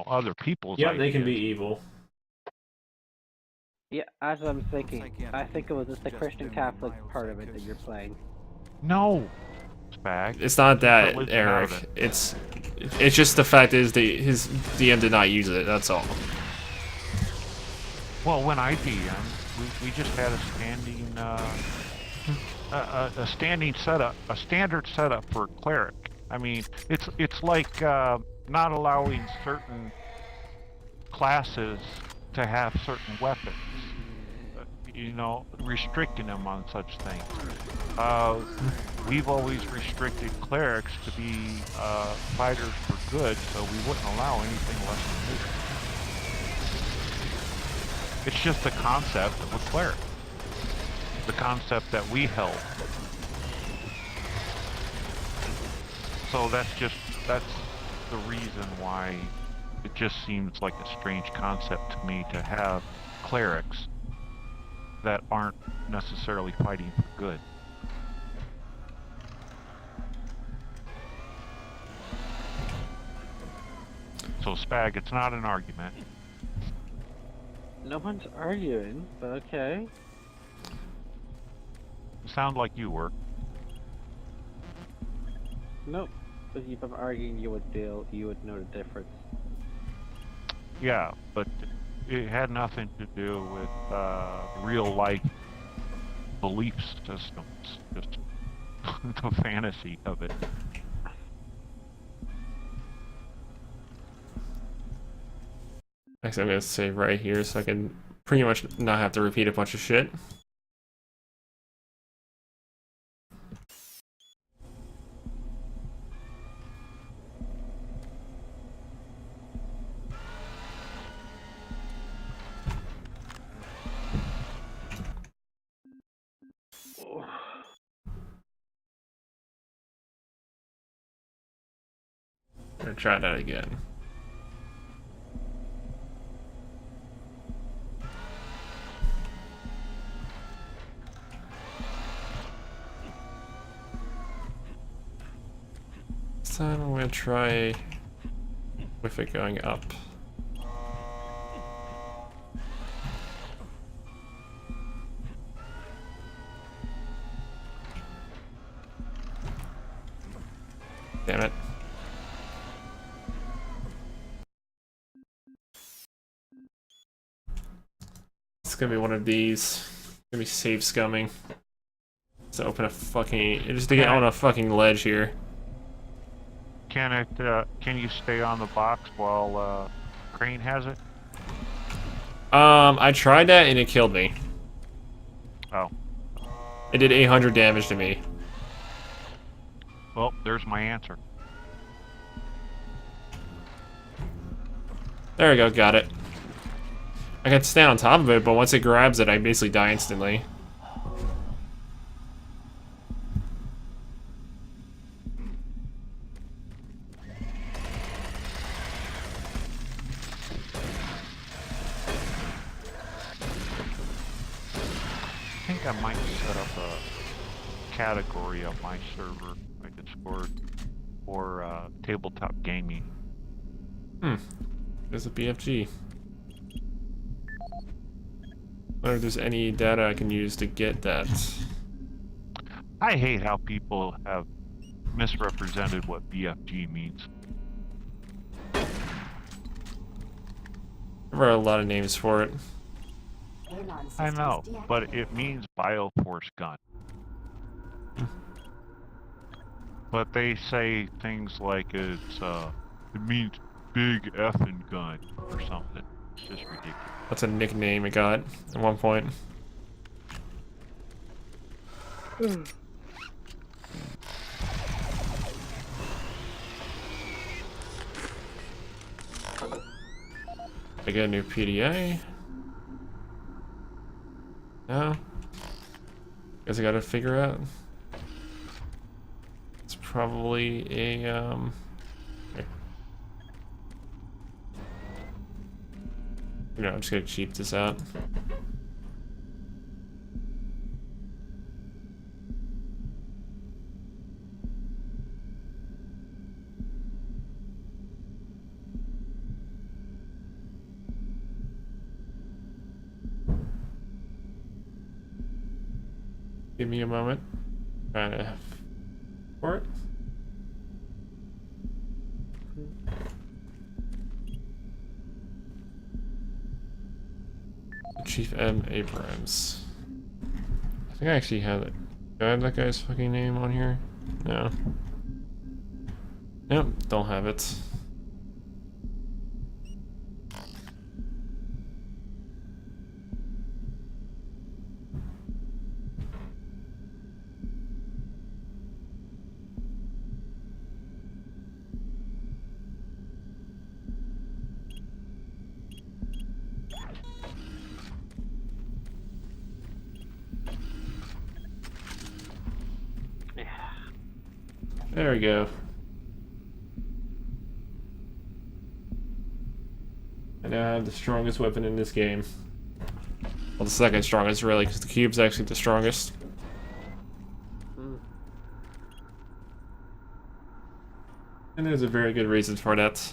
other people's Yep, ideas. they can be evil. Yeah, that's what I'm thinking. I think it was just the Christian Catholic part of it that you're playing. No, Spag. It's not that, Religion Eric. out of It's just the fact is his DM did not use it. That's all. Well, when I DM, we just had a standing, a standing setup, a standard setup for a cleric. I mean, it's like not allowing certain classes to have certain weapons. Restricting them on such things. We've always restricted clerics to be fighters for good, so we wouldn't allow anything less than neutral. It's just the concept of a cleric. The concept that we held. So that's the reason why it just seems like a strange concept to me to have clerics that aren't necessarily fighting for good. So Spag, it's not an argument. No one's arguing, but okay. You sound like you were. Nope. If you've been arguing, you would know the difference. Yeah, but it had nothing to do with real life belief systems. Just the fantasy of it. Actually, I'm gonna save right here so I can pretty much not have to repeat a bunch of shit. I'm gonna try that again. This time I'm gonna try with it going up. Damn it. gonna be one of these. It's gonna be safe scumming. To open a fucking, just to get on a fucking ledge here. Can you stay on the box while Crane has it? I tried that and it killed me. Oh. It did 800 damage to me. Well, there's my answer. There we go, got it. I can stand on top of it, but once it grabs it, I basically die instantly. I think I might set up a category of my server, like Discord, for tabletop gaming. There's a BFG. Wonder if there's any data I can use to get that. I hate how people have misrepresented what BFG means. There are a lot of names for it. I know, but it means Bioforce gun. But they say things like it means big effing gun or something. It's just ridiculous. That's a nickname it got at one point. I get a new PDA. No. Guess I gotta figure out. It's probably a here. You know, I'm just gonna cheap this out. Give me a moment. Trying to for it. Chief M. Abrams. I think I actually have it. Do I have that guy's fucking name on here? No. Nope, don't have it. There we go. I now have the strongest weapon in this game. Well, the second strongest, really, because the cube's actually the strongest. And there's a very good reason for that.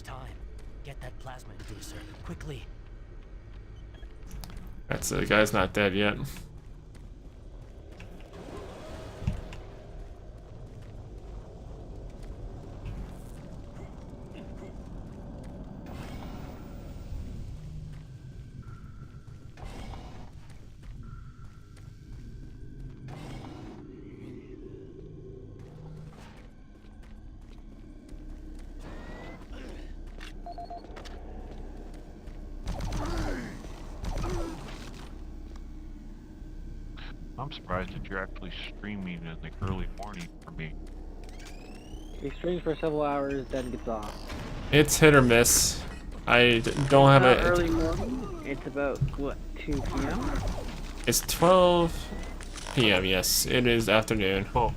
Time. Get that plasma inducer, quickly. That's the guy's not dead yet. I'm surprised that you're actually streaming in the early morning for me. He streams for several hours, then gets off. It's hit or miss. don't have Not a. early morning. It's about what 2 p.m. It's 12 p.m. Yes, it is afternoon. Well,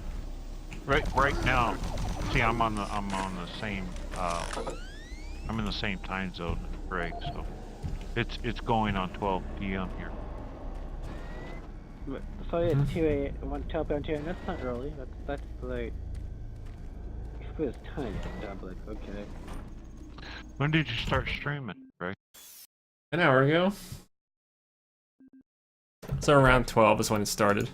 right now, see, I'm on the same I'm in the same time zone as Greg, so it's going on 12 p.m. here. So it's 2 a.m. 12 p.m. 2 a.m. That's not early. That's like. If it was tiny, I'd be like, okay. When did you start streaming, Greg? An hour ago. So around 12 is when it started.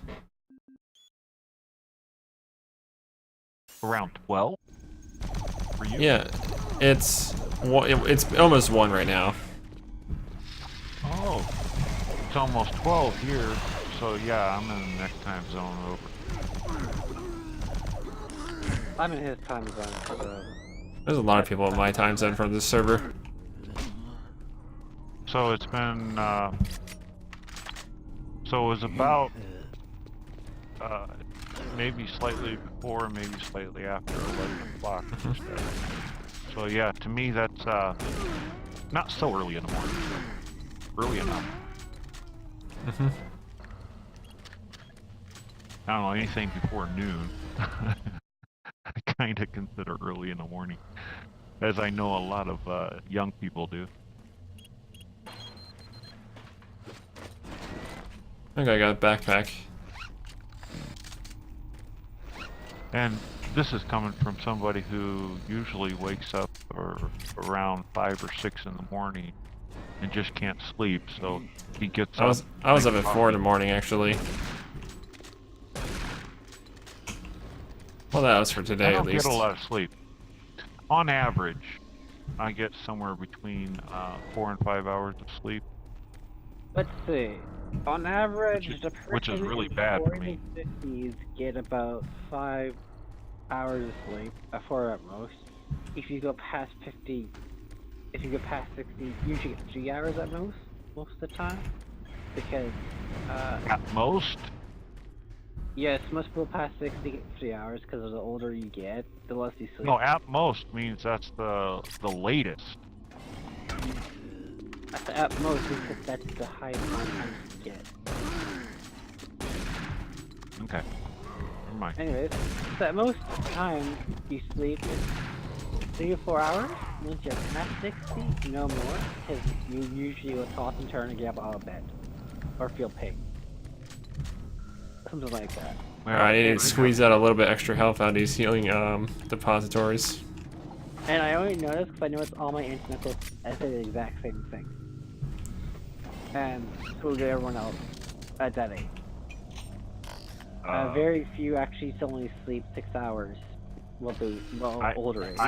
Around 12? For you? Yeah, it's almost 1 right now. Oh, it's almost 12 here, so yeah, I'm in the next time zone over. I'm in his time zone, so. There's a lot of people in my time zone from this server. So it's been, so it was about, maybe slightly before, maybe slightly after 11 o'clock. So yeah, to me that's, not so early in the morning, but early enough. I don't know, anything before noon, I kind of consider early in the morning, as I know a lot of young people do. Okay, I got a backpack. And this is coming from somebody who usually wakes up around 5 or 6 in the morning and just can't sleep, so he gets up. I was up at 4 in the morning actually. Well, that was for today I at don't least. get a lot of sleep. On average, I get somewhere between 4 and 5 hours of sleep. Let's see. On average, Which is really bad for me. 50s get about 5 hours of sleep, 4 at most. If you go past 50, if you go past 60, you usually get 3 hours at most of the time. Because, At most? yes, most people past 60 get 3 hours because the older you get, the less you sleep. No, at most means that's the latest. At most, because that's the highest amount of time you get. Okay. Never mind. Anyways, so at most time you sleep 3 or 4 hours. Once you're past 60, no more, because you usually will toss and turn and get up out of bed. Or feel pain. Something like that. Alright, I need to squeeze out a little bit extra health out of these healing depositories. And I only know this because I noticed all my ancient uncles say the exact same thing. And so did everyone else at that age. Very few actually still only sleep 6 hours. Older age.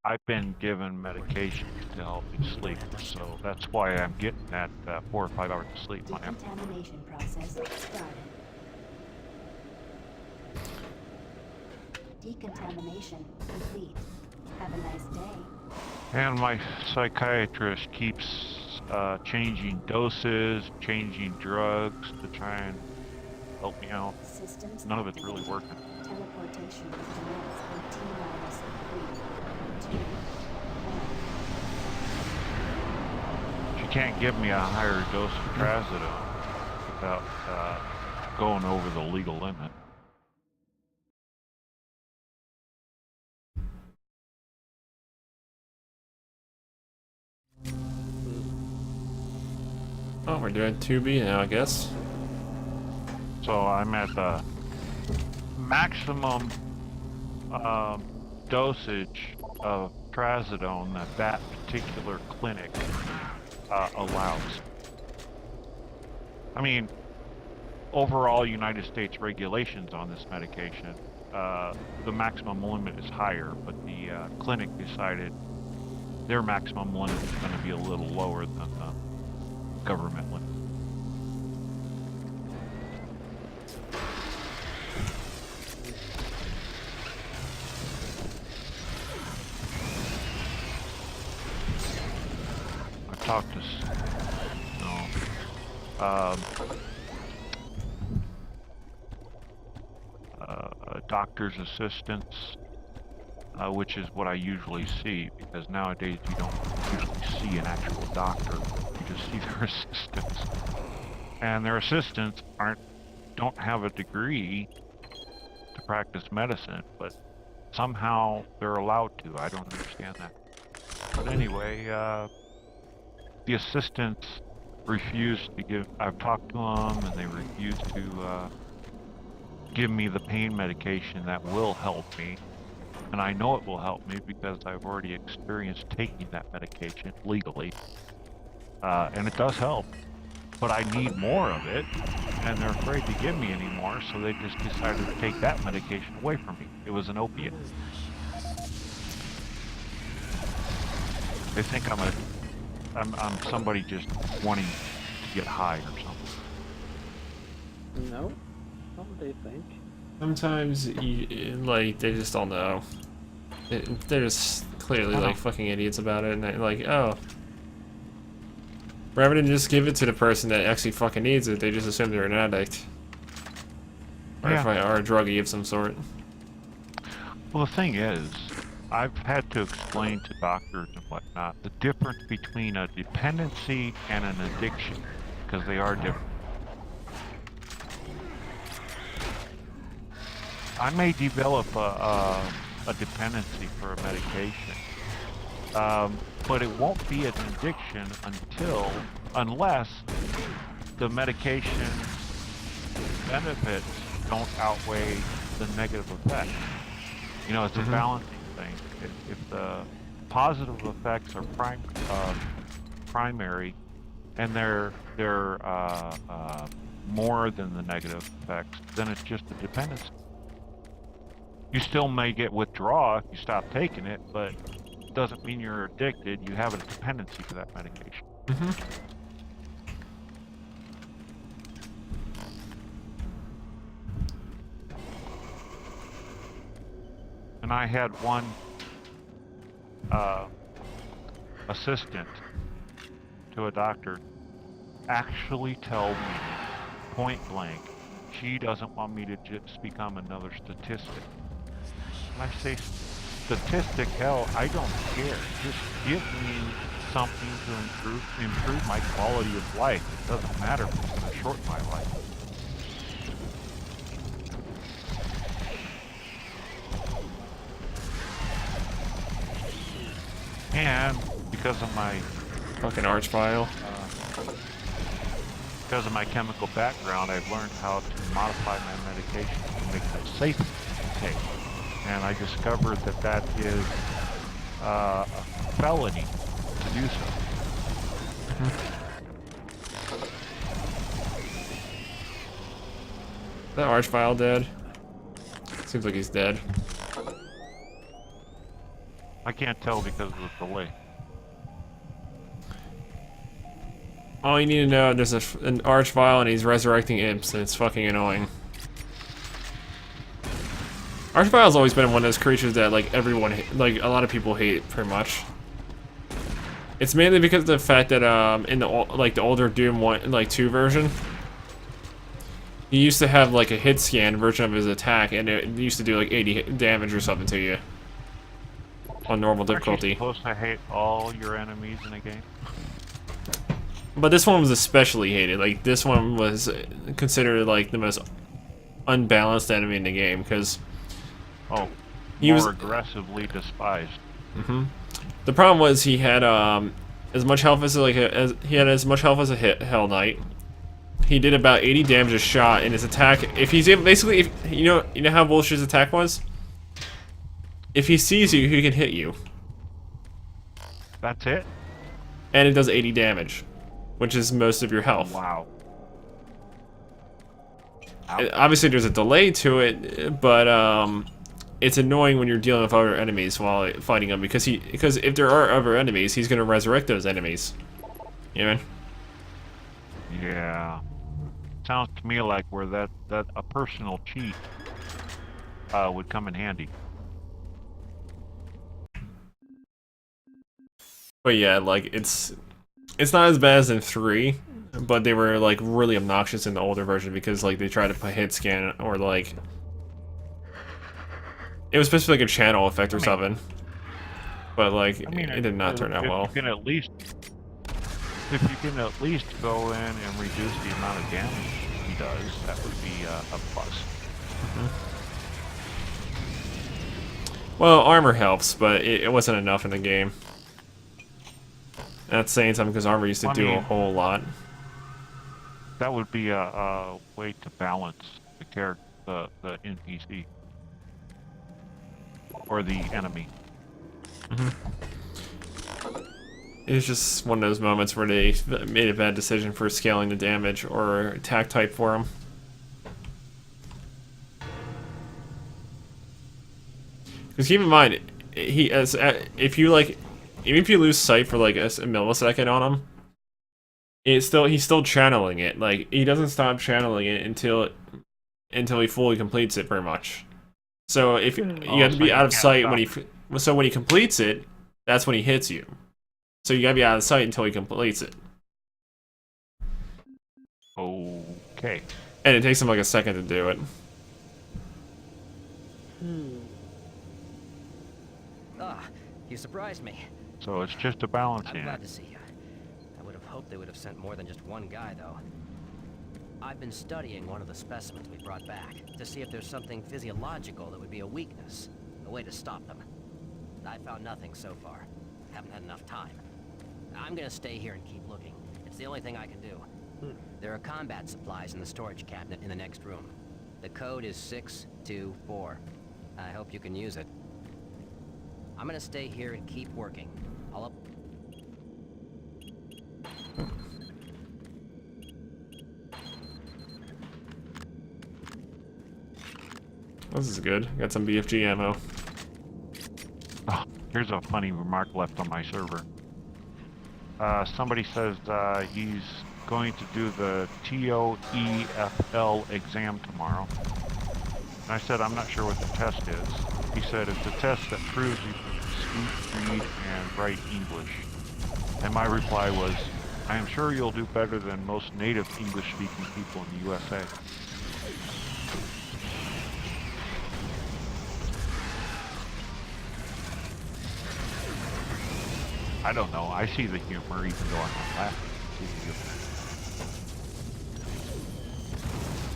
I've been given medication to help me sleep, so that's why I'm getting that 4 or 5 hours of sleep. Decontamination process started. Decontamination complete. Have a nice day. And my psychiatrist keeps changing doses, changing drugs to try and help me out. Systems None of it's really working. Teleportation commence 18 hours. 3, 2, 1. She can't give me a higher dose of trazodone without going over the legal limit. Oh, we're doing 2B now, I guess. So I'm at the maximum dosage of trazodone that particular clinic allows. I mean, overall United States regulations on this medication, the maximum limit is higher, but the clinic decided their maximum limit is going to be a little lower than the government limit. I talked to doctor's assistants, which is what I usually see, because nowadays you don't usually see an actual doctor. You just see their assistants. And their assistants don't have a degree to practice medicine, but somehow they're allowed to. I don't understand that. But anyway, the assistants refuse to give. I've talked to them, and they refuse to give me the pain medication that will help me. And I know it will help me because I've already experienced taking that medication legally. And it does help. But I need more of it, and they're afraid to give me any more, so they just decided to take that medication away from me. It was an opiate. They think I'm somebody just wanting to get high or something. No? What would they think? Sometimes, like, they just don't know. They're just clearly, like, fucking idiots about it, and they're like, oh. Rather than just give it to the person that actually fucking needs it, they just assume they're an addict. Or, or a druggie of some sort. Well, the thing is, I've had to explain to doctors and whatnot the difference between a dependency and an addiction, because they are different. I may develop a dependency for a medication, but it won't be an addiction unless the medication benefits don't outweigh the negative effects. You know, it's a balancing thing. If the positive effects are primary, and they're more than the negative effects, then it's just a dependency. You still may get withdrawal if you stop taking it, but it doesn't mean you're addicted. You have a dependency for that medication. And I had one assistant to a doctor actually tell me point blank she doesn't want me to just become another statistic. And I say, statistic, hell, I don't care. Just give me something to improve my quality of life. It doesn't matter if it's going to shorten my life. And because of my Fucking archvile. because of my chemical background, I've learned how to modify my medication to make them safe to take. And I discovered that that is a felony to do so. Is that archvile dead? Seems like he's dead. I can't tell because of the delay. All you need to know, there's an archvile and he's resurrecting imps, and it's fucking annoying. Archvile's always been one of those creatures that, like, like, a lot of people hate, pretty much. It's mainly because of the fact that, in the, like, the older Doom 1, like, 2 version, he used to have, like, a hit scan version of his attack, and it used to do, like, 80 damage or something to you. On normal difficulty. Aren't you supposed to hate all your enemies in a game? But this one was especially hated. Like, this one was considered, like, the most unbalanced enemy in the game, because... Oh, he was aggressively despised. The problem was he had as much health as a Hell Knight. He did about 80 damage a shot in his attack. If he's able, basically, if you know how bullish his attack was. If he sees you, he can hit you. That's it. And it does 80 damage, which is most of your health. Wow. Obviously, there's a delay to it, but it's annoying when you're dealing with other enemies while fighting them because if there are other enemies, he's gonna resurrect those enemies. You know what I mean? Yeah. Sounds to me like where that a personal cheat would come in handy. But yeah, like it's not as bad as in 3, but they were like really obnoxious in the older version because like they tried to put hit scan or like It was supposed to be like a channel effect or something. But like, I mean, it did not turn out if well. you can at least go in and reduce the amount of damage he does, that would be a plus. Well, armor helps, but it wasn't enough in the game. That's saying something because armor used to do a whole lot. That would be a way to balance the character, the NPC, or the enemy. It's just one of those moments where they made a bad decision for scaling the damage or attack type for him. Because keep in mind, he as if you like, even if you lose sight for like a millisecond on him, he's still channeling it. Like he doesn't stop channeling it until he fully completes it, pretty much. So if you have to be out of sight when he completes it, that's when he hits you. So you gotta be out of sight until he completes it. Okay. And it takes him like a second to do it. You surprised me. So it's just a balancing I'm glad act. to see you. I would have hoped they would have sent more than just one guy, though. I've been studying one of the specimens we brought back to see if there's something physiological that would be a weakness, a way to stop them. I found nothing so far. Haven't had enough time. I'm gonna stay here and keep looking. It's the only thing I can do. There are combat supplies in the storage cabinet in the next room. The code is 624. I hope you can use it. I'm gonna stay here and keep working. I'll This is good. Got some BFG ammo. Oh, here's a funny remark left on my server. Somebody says he's going to do the TOEFL exam tomorrow. And I said, I'm not sure what the test is. He said, it's a test that proves you can speak, read, and write English. And my reply was, I am sure you'll do better than most native English-speaking people in the USA. I don't know. I see the humor even though I'm not laughing. I see the humor.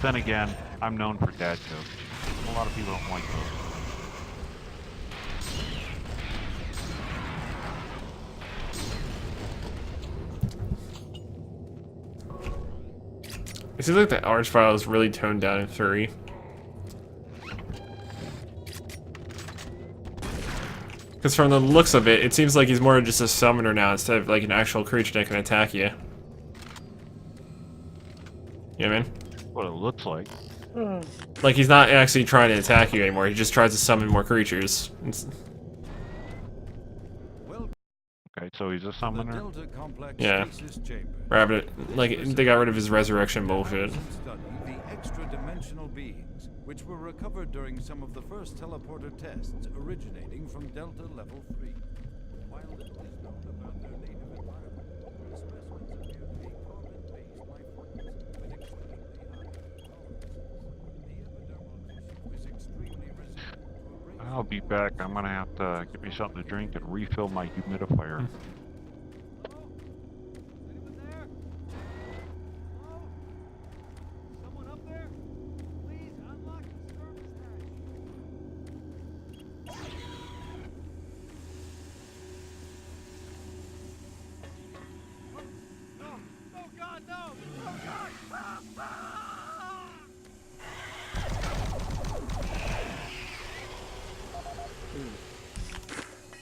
Then again, I'm known for dad jokes. A lot of people don't like those. It seems like the art file is really toned down in 3. Because from the looks of it, it seems like he's more just a summoner now instead of like an actual creature that can attack you. You know what I mean? What it looks like. Like he's not actually trying to attack you anymore, he just tries to summon more creatures. Okay, so he's a summoner. Yeah. Like, they got rid of his resurrection bullshit. The extra-dimensional beings, which were recovered during some of the first teleporter tests originating from Delta Level 3. While little is known about their native environment, the specimens appear to be carbon-based life forms with extremely high tolerances. The epidermal tissue is extremely resistant to abrasion. I'll be back. I'm gonna have to get me something to drink and refill my humidifier.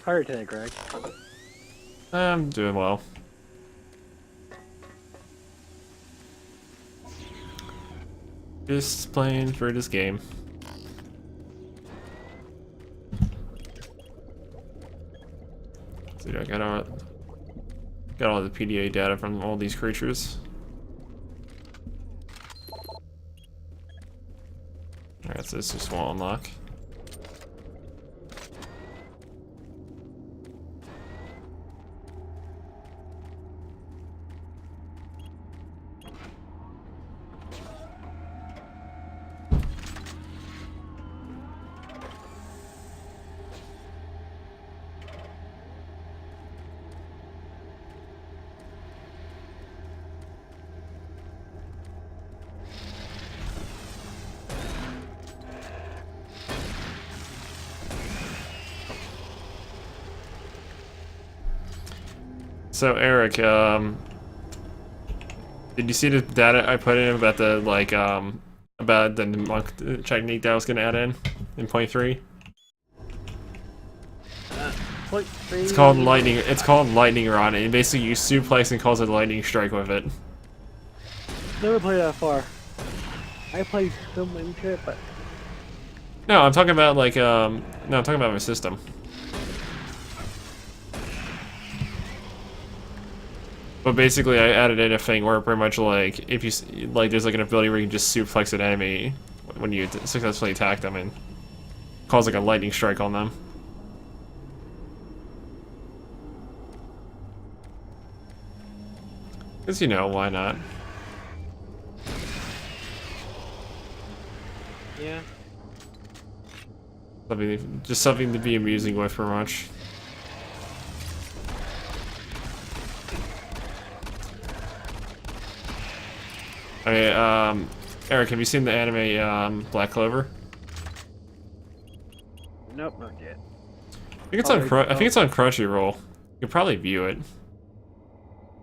Harder today, Greg. I'm doing well. Just playing for this game. So I got all the PDA data from all these creatures. Alright, so this just won't unlock. So Eric, did you see the data I put in about the about the monk technique that I was gonna add in point 3? Point 3. It's called lightning. It's called lightning rod, and basically you suplex and cause a lightning strike with it. Never played that far. I played some into it, but No, I'm talking about like no, I'm talking about my system. But basically, I added in a thing where pretty much like if you like, there's like an ability where you can just suplex an enemy when you successfully attack them and cause like a lightning strike on them. Cause you know, why not? yeah. Just something to be amusing with, pretty much. Okay, Eric, have you seen the anime Black Clover? Nope, not yet. I think it's on I think it's on Crunchyroll. You could probably view it.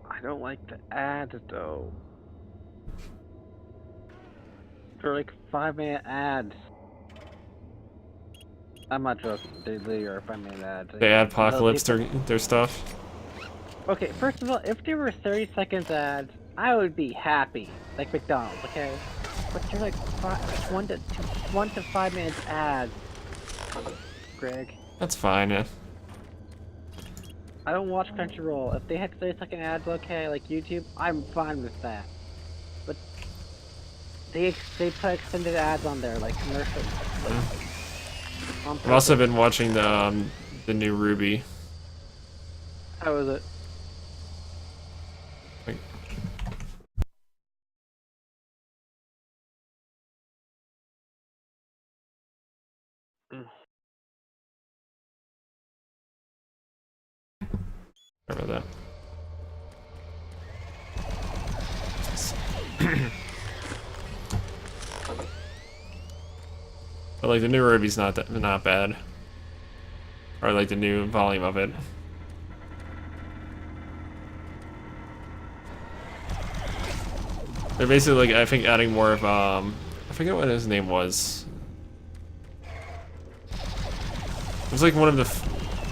I don't like the ads though. They're like 5-minute ads. I'm not joking. They are 5-minute ads. They add apocalypse their stuff. Okay, first of all, if they were 30 seconds ads, I would be happy. Like McDonald's, okay? But they're like 1 to 5 minutes ads. Greg. That's fine. Yeah. I don't watch Crunchyroll. If they had 30-second ads, okay, like YouTube, I'm fine with that. But they put extended ads on there, like commercials. I've also been watching the new Ruby. How was it? Like, sorry about that. But like the new Ruby's not bad. Or like the new volume of it. They're basically like, I think, adding more of I forget what his name was. It was like one of the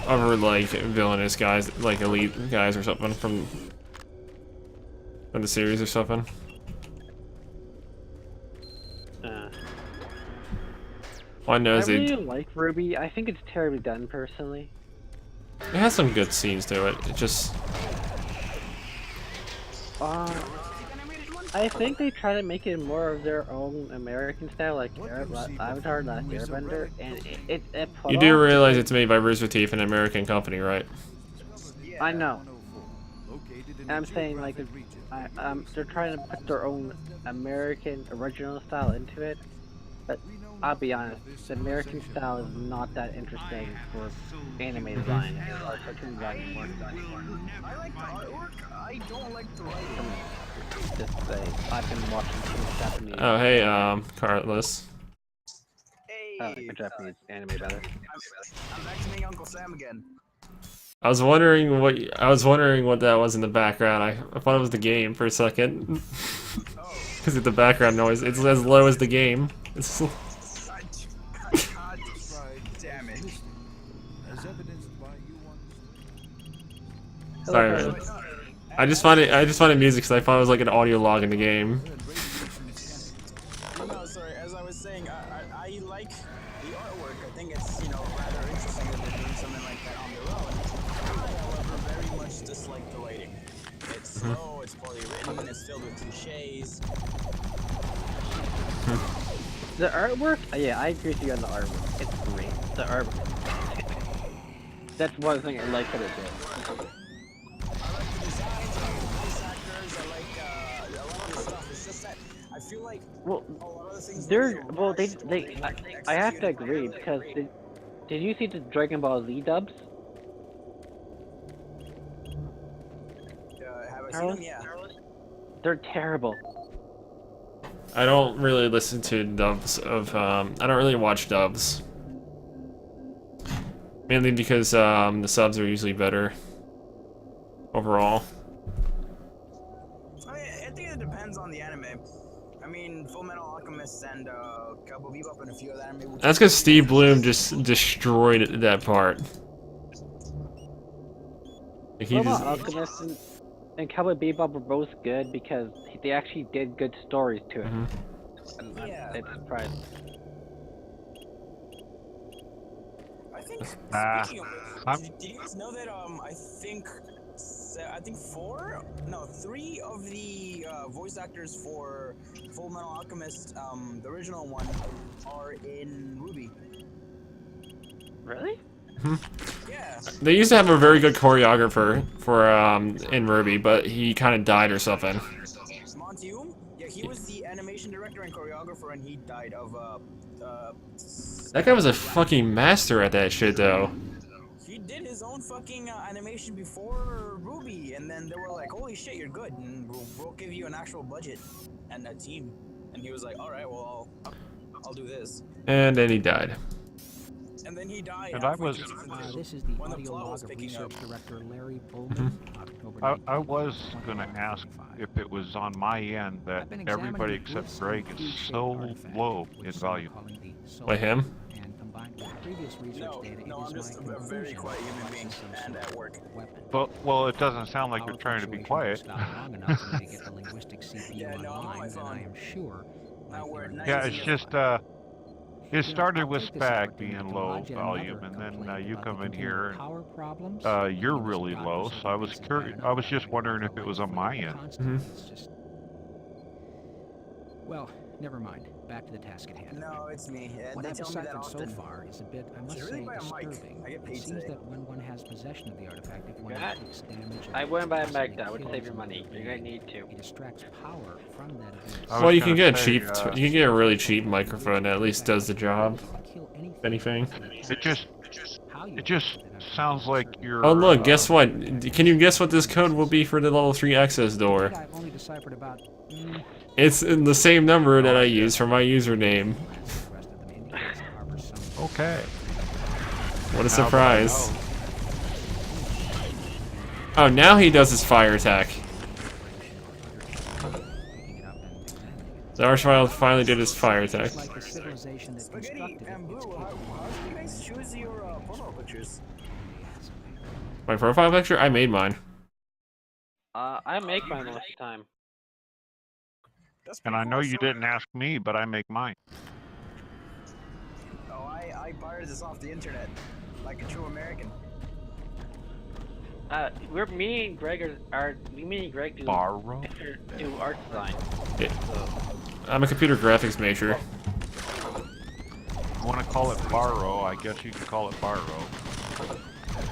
other like villainous guys, like elite guys or something from the series or something. All I know is I really like Ruby. I think it's terribly done, personally. it has some good scenes to it. It just I think they try to make it more of their own American style, like Avatar, Last Airbender, and it you do realize it's made by Rooster Teeth, an American company, right? I know. I'm saying like they're trying to put their own American original style into it, but I'll be honest, the American style is not that interesting for anime design or cartoon design anymore. I like the artwork. I don't like the writing. Just say I've been watching too much Japanese. Oh hey, Carlos. Hey, Like Japanese anime better. I'm back to being Uncle Sam again. I was wondering what that was in the background. I thought it was the game for a second. Because of the background noise, it's as low as the game. It's Damn it. sorry, man. I just find it music because I thought it was like an audio log in the game. No, sorry. As I was saying, I like the artwork. I think it's rather interesting that they're doing something like that on their own. I, however, very much dislike the writing. It's slow. It's poorly written. It's filled with cliches. The artwork? Yeah, I agree with you on the artwork. It's great. The artwork. That's one thing I like that it did. I like the designs. I like the voice actors. I like a lot of the stuff. It's just that I feel like a lot of the things. I have to agree because did you see the Dragon Ball Z dubs? Have I seen them? Yeah. They're terrible. I don't really listen to dubs of I don't really watch dubs. Mainly because the subs are usually better. overall. I mean, I think it depends on the anime. I mean, Full Metal Alchemist and Cowboy Bebop and a few other anime. That's because Steve Bloom just destroyed that part. Like, he Fullmetal just, Alchemist and Cowboy Bebop were both good because they actually did good stories to it. Yeah. It's surprised. I think. Nah, Speaking I'm- of, did you guys know that? I think three of the voice actors for Full Metal Alchemist, the original one, are in Ruby. Really? Yeah. they used to have a very good choreographer for in Ruby, but he kind of died or something. Montium? Yeah, he was the animation director and choreographer, and he died of That guy was a fucking master at that shit, though. He did his own fucking animation before Ruby, and then they were like, "Holy shit, you're good, and we'll give you an actual budget and a team." And he was like, "All right, well, I'll do this." And then he died. And then he died. And I halfway was- through season two, This is the when the audio plot log was of picking research up. director Larry Bowman, October I 19th, was gonna ask 2025. if it was on my end that I've been examining everybody the except glyphs Greg and is cube-shaped so artifact, low which in some are value. calling the soul By him? And combined with previous research No, data, it no, is I'm just my a very conclusion quiet that human this being is some and sort at of work. weapon. Well, it doesn't sound like Power you're trying to be fluctuation quiet. won't stop long enough for me to get the linguistic CPU Yeah, no, I'm on my online, then phone. I am sure Now we're at Yeah, 19 it's minutes. just it started I'll with take this Spag opportunity being to low lodge yet volume, another and then complaint you about come the in continual here and power problems. you're Even this really low. progress So I was increases by curious. I another was just factor wondering if for it was which on my inflate end. constantly. It's just... Well, never mind. Back to the task at hand. No, it's me. And What they I've tell me that deciphered so often. far is a bit, I must Should say, really buy a mic. disturbing. I get paid It seems today. that when one has possession of the artifact, if one That- takes damage, I wouldn't buy a possibly mic, though. I would kills save your another money. You're gonna being, need to. it extracts power from that event. I Well, was you can gonna get a say, cheap, you can get a really cheap microphone that at least does the job. Kill anything Anything. that how you It just that have sounds like certain- you're. Oh look, guess what? Can you guess what this code will be for the level 3 access door? I've only deciphered about It's in the same number that I use for my username. the rest of them indicates it harbors some Okay. What a Now that I surprise. know. Oh, now he does his fire attack. picking it up and examining it. The Archvile finally did his fire attack. It's like the civilization that Spaghetti constructed it. and It's Blue, how do you guys choose your profile pictures? My profile picture? I made mine. I make mine most of the time. That's And pretty I know cool, you so- didn't ask me, but I make mine. Oh, I borrowed this off the internet, like a true American. Me and Greg do Borrow? do art design. I'm a computer graphics major. I want to call it borrow. I guess you can call it borrow.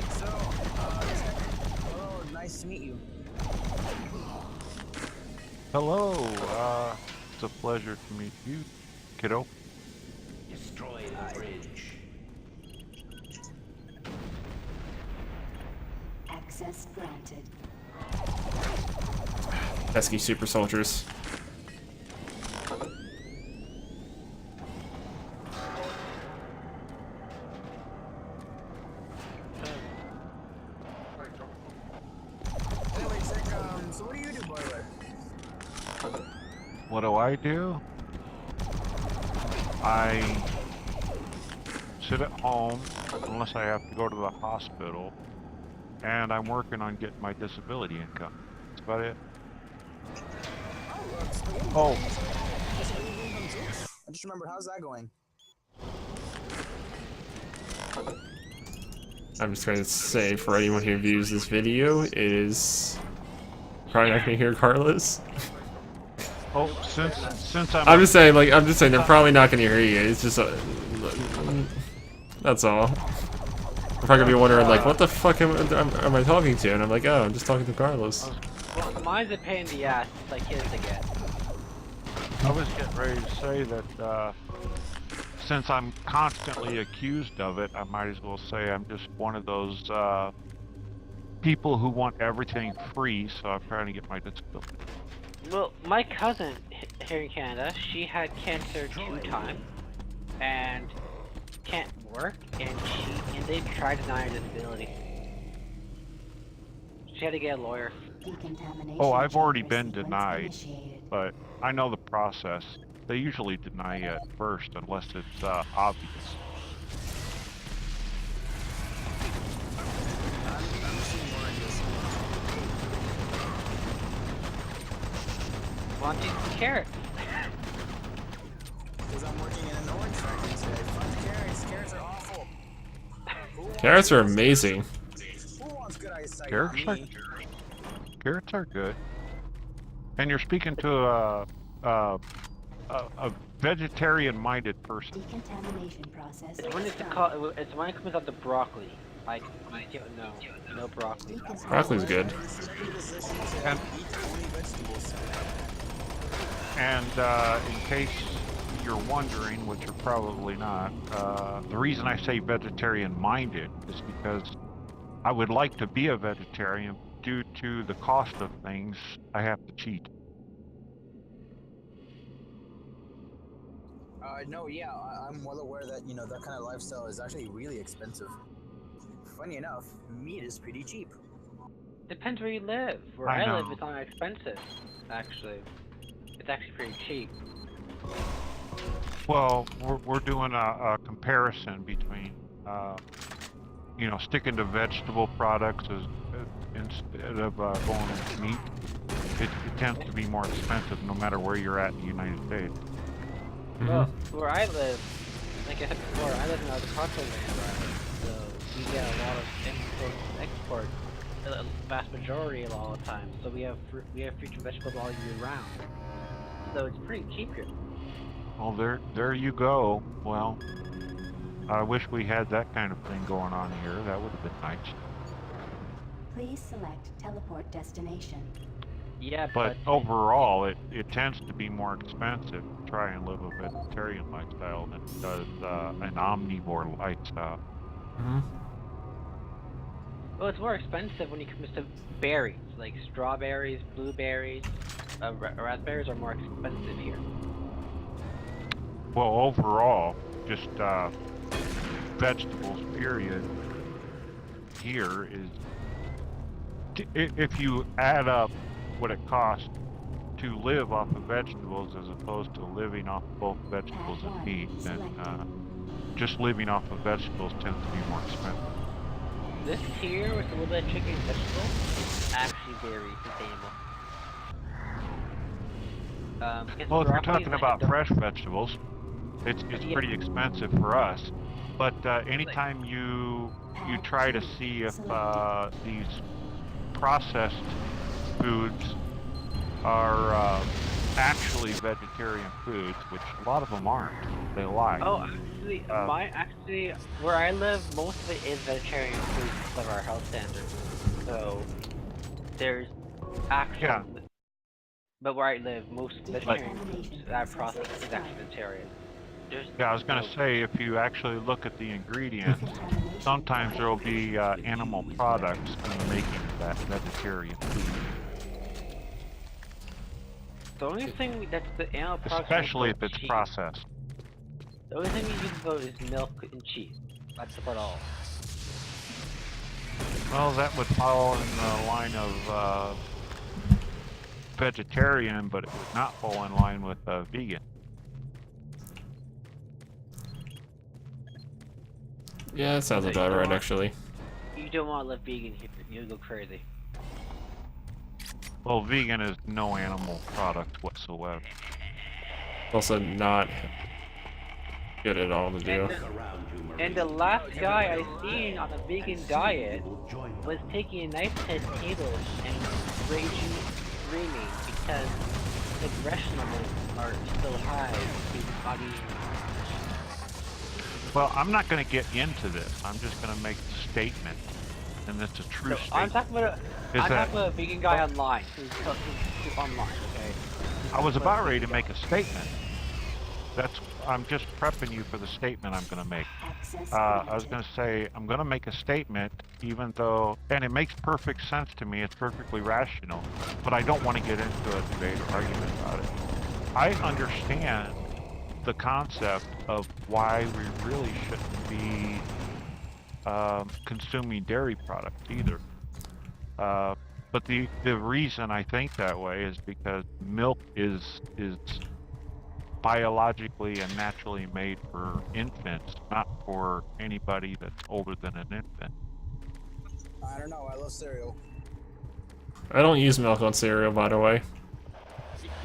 So, hello, nice to meet you. Hello. It's a pleasure to meet you, kiddo. Destroy the bridge. Access granted. Pesky super soldiers. Anyway, Zach, so what do you do, Boiler? What do? I sit at home unless I have to go to the hospital, and I'm working on getting my disability income. That's about it. Oh, I just remembered, how's that going? I'm just going to say for anyone who views this video, it is probably not going to hear Carlos. oh, since I'm I'm just saying, they're probably not going to hear you. It's just, that's all. They're probably going to be wondering, like, what the fuck am I talking to? And I'm like, oh, I'm just talking to Carlos. Well, mine's a pain in the ass, it's like his to get. I was getting ready to say that since I'm constantly accused of it, I might as well say I'm just one of those people who want everything free, so I'm trying to get my disability. Well, my cousin here in Canada, she had cancer 2 times, and can't work, and they tried to deny her disability. you had to get a lawyer. Decontamination Oh, I've already chamber been sequence denied, initiated. but I know the process. They usually deny you at first unless it's obvious. I'm seeing more into this. Why don't you eat some carrots? Because I'm working in an orange factory today. Fuck carrots. Carrots are awful. Carrots are amazing. Who wants good eyesight? Carrots Not are, me. carrots are good. And you're speaking to a vegetarian-minded person. Decontamination process. It's when it's when it comes out the broccoli. Like, no broccoli. Broccoli's good. And, in case you're wondering, which you're probably not, the reason I say vegetarian-minded is because I would like to be a vegetarian. Due to the cost of things, I have to cheat. No, yeah, I'm well aware that, you know, that kind of lifestyle is actually really expensive. Funny enough, meat is pretty cheap. Depends where you live. Where I I live, know. it's not expensive. Actually, it's actually pretty cheap. Well, we're doing a comparison between, you know, sticking to vegetable products instead of going with meat. It tends to be more expensive no matter where you're at in the United States. Well, where I live, like I said before, I live in a agricultural land, right? So we get a lot of import and export, the vast majority a lot of the time. So we have fruit and vegetables all year round. So it's pretty cheap here. Well, there you go. Well, I wish we had that kind of thing going on here. That would have been nice. Please select teleport destination. Yeah, But overall, it tends to be more expensive to try and live a vegetarian lifestyle than it does an omnivore lifestyle. well, it's more expensive when it comes to berries, like strawberries, blueberries, raspberries are more expensive here. Well, overall, just vegetables, period, here is, if you add up what it costs to live off of vegetables as opposed to living off of both vegetables and meat, then just living off of vegetables tends to be more expensive. This here with a little bit of chicken and vegetables is actually very sustainable. Because Well, if you're broccoli is talking like about a fresh vegetables, it's Yeah. pretty expensive for us. But anytime you try to see if these processed foods are actually vegetarian foods, which a lot of them aren't, they lie. Oh, actually, where I live, most of it is vegetarian food because of our health standards. So there's actual. Yeah. But where I live, most vegetarian foods that are processed is actually vegetarian. Yeah, I was gonna say, if you actually look at the ingredients, sometimes there will be animal products in the making of that vegetarian food. The only thing that's the animal products. Especially if is it's cheese. processed. The only thing you use vote is milk and cheese. That's about all. Well, that would fall in the line of vegetarian, but it would not fall in line with vegan. Yeah, that sounds about right, actually. You don't want to live vegan here. You'll go crazy. Well, vegan is no animal product whatsoever. Also not good at all to do. And the last guy I seen on a vegan diet was taking a knife to his table and raging, screaming because the aggression levels are so high. His body. Well, I'm not going to get into this. I'm just going to make the statement, and it's a true statement. I'm talking about a vegan guy online who's online. Okay. I was about ready to make a statement. I'm just prepping you for the statement I'm going to make. I was going to say, I'm going to make a statement, even though, and it makes perfect sense to me, it's perfectly rational, but I don't want to get into a debate or argument about it. I understand the concept of why we really shouldn't be consuming dairy products either. But the reason I think that way is because milk is biologically and naturally made for infants, not for anybody that's older than an infant. I don't know. I love cereal. I don't use milk on cereal, by the way.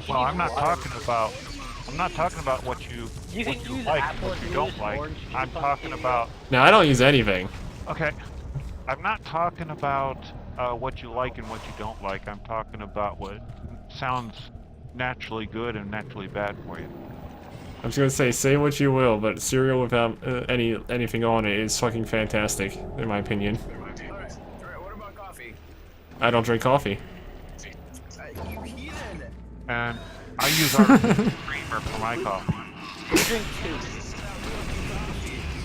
Well, I'm not talking about what you can use like, apple what you juice, don't like. orange juice I'm on talking cereal. about. No, I don't use anything. Okay, I'm not talking about what you like and what you don't like. I'm talking about what sounds naturally good and naturally bad for you. I was gonna say what you will, but cereal without anything on it is fucking fantastic, in my opinion. Alright, what about coffee? I don't drink coffee. You heathen! And I use artificial creamer for my coffee. You drink tea.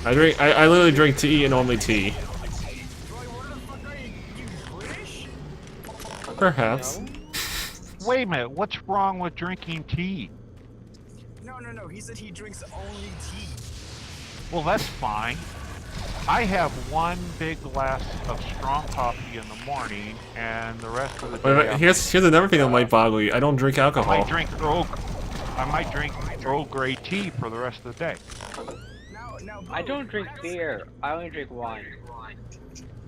I literally drink tea and only tea. Roy, what the fuck are you British? Perhaps. No? Wait a minute, what's wrong with drinking tea? No, he said he drinks only tea. Well, that's fine. I have one big glass of strong coffee in the morning, and the rest of the day. Wait, here's another thing that might boggle you. I don't drink alcohol. I might drink Earl Grey tea for the rest of the day. Now, I don't drink beer. I only drink wine.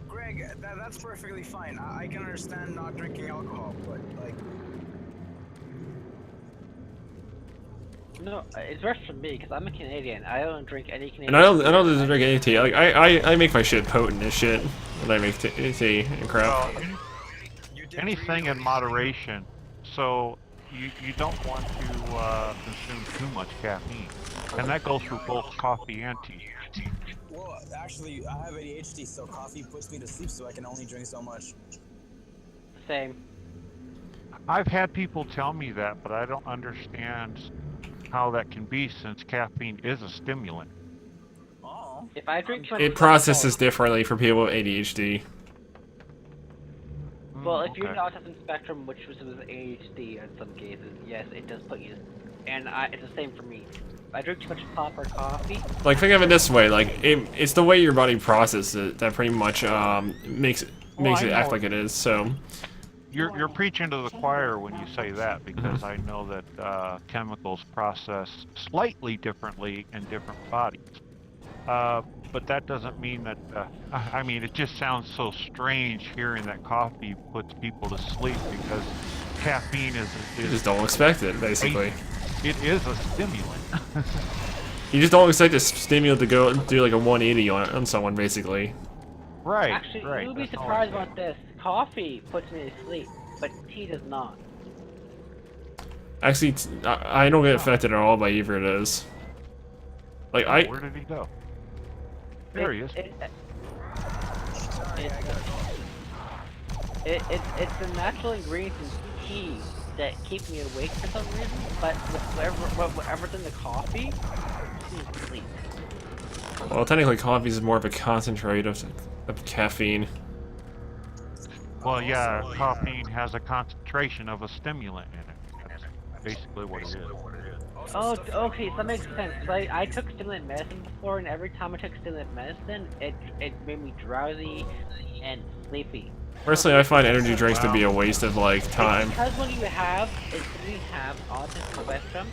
Greg, that's perfectly fine. I can understand not drinking alcohol, but like. No, it's worse for me because I'm a Canadian. I don't drink any Canadian. And I don't drink any tea. Like I make my shit potent as shit when I make tea and crap. Anything in moderation. So you don't want to consume too much caffeine, and that goes for both coffee and tea. Well, actually, I have ADHD, so coffee puts me to sleep, so I can only drink so much. Same. I've had people tell me that, but I don't understand how that can be since caffeine is a stimulant. Oh. If I drink too much It processes differently for people with ADHD. Well, if you're in Okay. the autism spectrum, which was ADHD in some cases, yes, it does put you. And it's the same for me. If I drink too much pop or coffee. Like think of it this way, like it's the way your body processes it that pretty much makes it act like it is. So You're preaching to the choir when you say that, because I know that chemicals process slightly differently in different bodies. But that doesn't mean that, I mean, it just sounds so strange hearing that coffee puts people to sleep, because caffeine you just don't expect it, basically. It is a stimulant. You just don't expect a stimulant to go do like a 180 on someone, basically. Right, Actually, right. you'll be that's all surprised I'm saying. about this. Coffee puts me to sleep, but tea does not. Actually, I don't get affected at all by either of those. Like Where did he go? There he is. It's the natural ingredients in tea that keep me awake for some reason, but with whatever's in the coffee, puts me to sleep. Well, technically, coffee is more of a concentrate of caffeine. Well, yeah, caffeine has a concentration of a stimulant in it. That's basically what it is. Oh, okay, so that makes sense. 'Cause I took stimulant medicine before, and every time I took stimulant medicine, it made me drowsy and sleepy. Personally, I find energy drinks to be a waste of like time. Because when you have autism spectrum,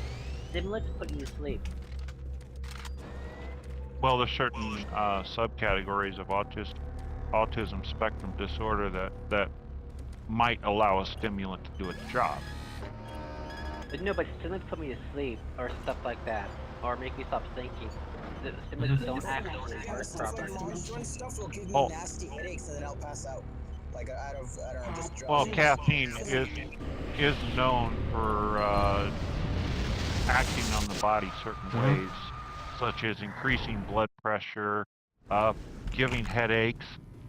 stimulants put you to sleep. Well, there's certain subcategories of autism spectrum disorder that might allow a stimulant to do its job. But no, but stimulants put me to sleep, or stuff like that, or make me stop thinking. The stimulants don't actually work properly. Doing stuff will give me Oh. nasty headaches and then I'll pass out. Like out of, I don't know, just drowsiness. Well, caffeine is known for acting on the body certain ways, such as increasing blood pressure, giving headaches.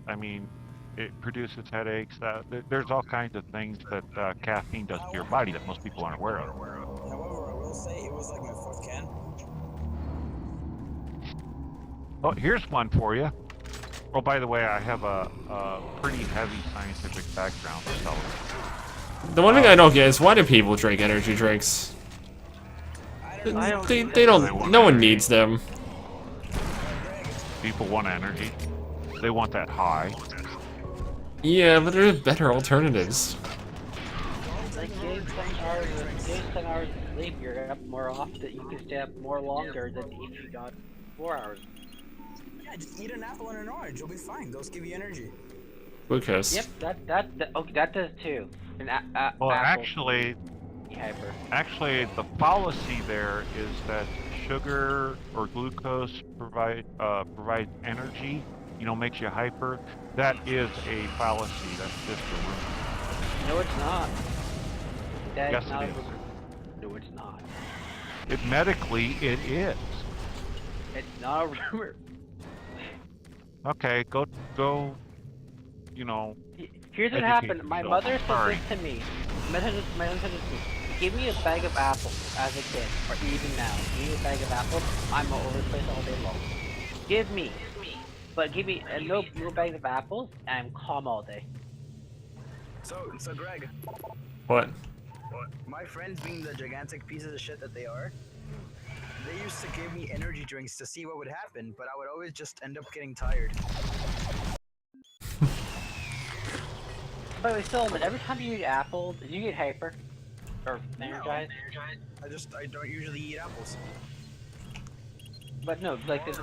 I mean, it produces headaches. There's all kinds of things that caffeine does to your body that most people aren't aware of. However, I will say it was like my fourth can. Oh, here's one for you. Oh, by the way, I have a pretty heavy scientific background, so. The one thing I don't get is why do people drink energy drinks? They don't. No one needs them. People want energy. They want that high. Yeah, but there's better alternatives. Like getting 10 hours of sleep, you're up more often. You can stay up more longer than if you got 4 hours. Yeah, just eat an apple and an orange. You'll be fine. Those give you energy. Glucose. Yep, okay, that does too. An Well, apple actually, be hyper. the policy there is that sugar or glucose provides energy. You know, makes you hyper. That is a fallacy. That's just a rumor. No, it's not. That Yes, is not it a is. rumor. No, it's not. Medically, it is. It's not a rumor. Okay, go. You know, Here's what educate happened. My yourself. mother said Sorry. this to me. My mother said this to me. Give me a bag of apples as a kid, or even now. Give me a bag of apples. I'm all over the place all day long. Give me no bag of apples, and I'm calm all day. So Greg, What? my friends being the gigantic pieces of shit that they are, they used to give me energy drinks to see what would happen, but I would always just end up getting tired. But wait, Solomon, every time you eat apples, do you get hyper? Or energized? I don't usually eat apples. But no, like, if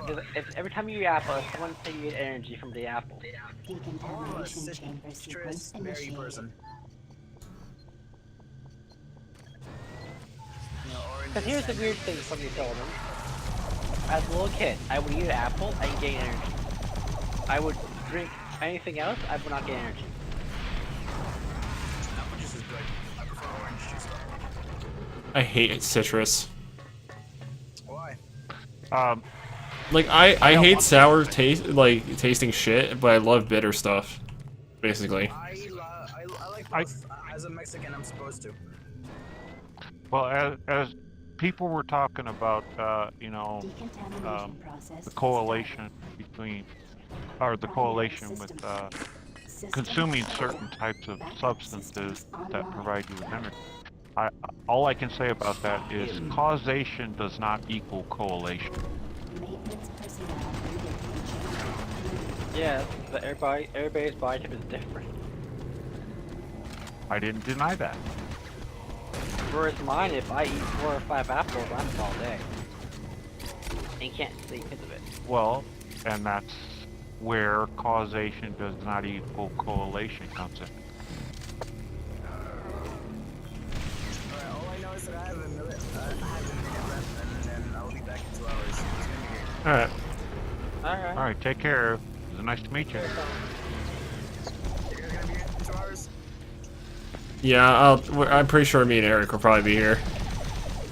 every time you eat apple, if someone say you get energy from the apple. I'm a Decontamination chamber citrus sequence berry initiated. person. You know, Because here's the weird thing from me, Solomon. As a little kid, I would eat an apple and gain energy. I would drink anything else, I would not get energy. Apple juice is good. I prefer orange juice. I hate citrus. Why? Like I hate sour taste, like tasting shit, but I love bitter stuff. Basically. I like both. As a Mexican, I'm supposed to. Well, as people were talking about, you know, Decontamination process the correlation between, or the correlation with consuming certain types of substances that provide you with energy. All I can say about that is causation does not equal correlation. Maintenance personnel needed to be Yeah, but everybody's body type is different. I didn't deny that. Whereas mine, if I eat 4 or 5 apples, I'm up all day. And can't sleep because of it. Well, and that's where causation does not equal correlation comes in. Alright, all I know is that I have a minute left, and then I'll be back in 2 hours. It's gonna be great. Alright. Alright. All right, take care. It was nice to meet you. You guys gonna be here in 2 hours? Yeah, I'm pretty sure me and Eric will probably be here.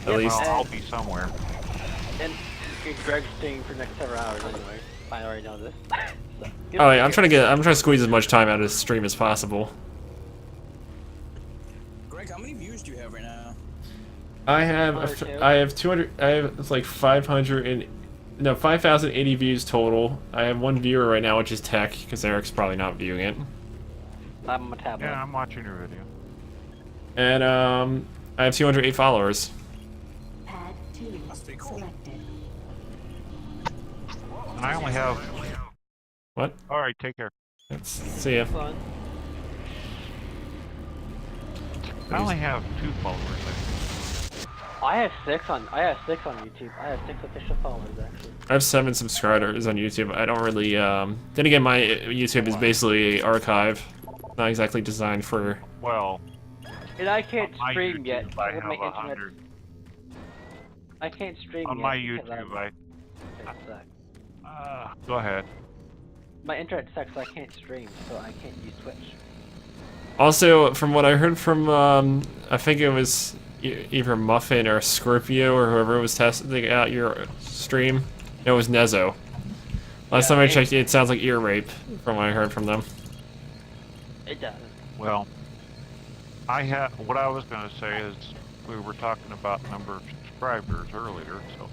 At Yep, least. Well, I'll be somewhere. And Greg's staying for the next 7 hours anyway. I already know this. So, Oh yeah, I'm trying to squeeze as much time out of this stream as possible. Greg, how many views do you have right now? I have 200. I have it's like 5,080 views total. I have one viewer right now, which is Tech, because Eric's probably not viewing it. I'm on my tablet. Yeah, I'm watching your video. And I have 208 followers. pad 2 selected. And I only have. What? All right, take care. Let's see ya. Fun. I only have 2 followers. I think. I have 6 on YouTube. I have 6 official followers actually. I have 7 subscribers on YouTube. I don't really. Then again, my YouTube is basically an archive, not exactly designed for. Well, And I can't on my stream yet YouTube, I because of have my internet. 100. I can't stream On yet my because YouTube, it sucks. go ahead. My internet sucks, so I can't stream, so I can't use Twitch. Also, from what I heard from, I think it was either Muffin or Scorpio or whoever was testing out your stream. It was Nezo. Last time I checked, it sounds like ear rape from what I heard from them. It does. Well, what I was going to say is we were talking about number of subscribers earlier, so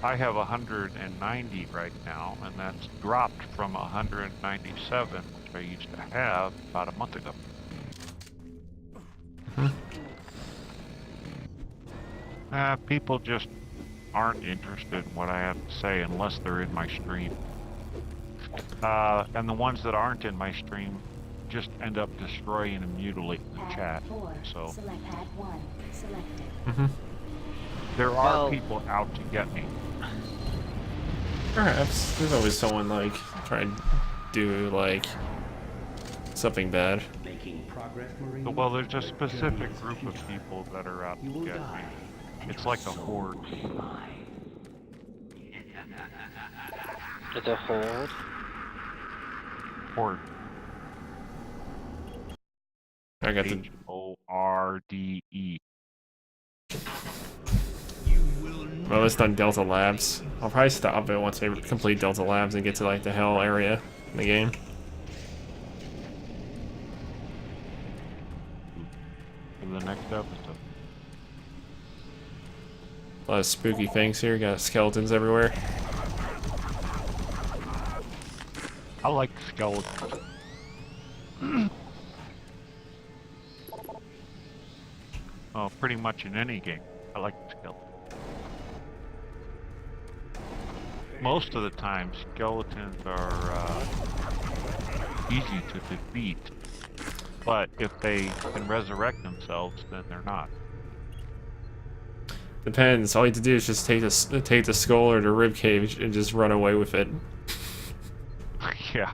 I have 190 right now, and that's dropped from 197, which I used to have about a month ago. People just aren't interested in what I have to say unless they're in my stream. And the ones that aren't in my stream just end up destroying and mutilating the chat. So Select pad 1 selected. Mm-hmm. there are Well- people out to get me. Perhaps there's always someone like trying to do like something bad. Making progress, Marine. Well, there's a specific group of people that are out You to will get me. die. and It's your like a soul horde. will fly. It's a horde. Horde. I got the Horde. well, it's done Delta Labs. I'll probably stop it once I complete Delta Labs and get to like the hell area in the game. For the next episode. A lot of spooky things here. Got skeletons everywhere. I like skeletons. Well, pretty much in any game, I like skeletons. Most of the time, skeletons are easy to defeat. But if they can resurrect themselves, then they're not. Depends. All you have to do is just take the skull or the rib cage and just run away with it. Yeah.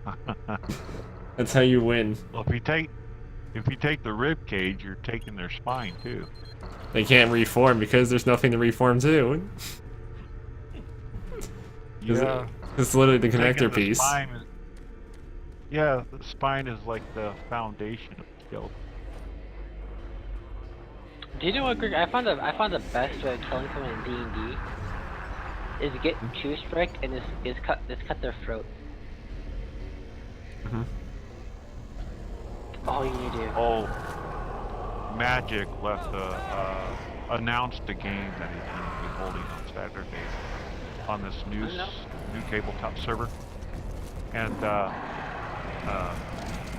That's how you win. Well, if you take the rib cage, you're taking their spine too. They can't reform because there's nothing to reform to. Yeah. It's literally the Taking connector the piece. spine is- yeah, the spine is like the foundation of the skeleton. Do you know what, Greg? I found the best way of killing someone in D&D is get two strike and is cut their throat. Mhm. All you need to do. Oh, Magic announced a game that he's going to be holding on Saturday on this new tabletop server, and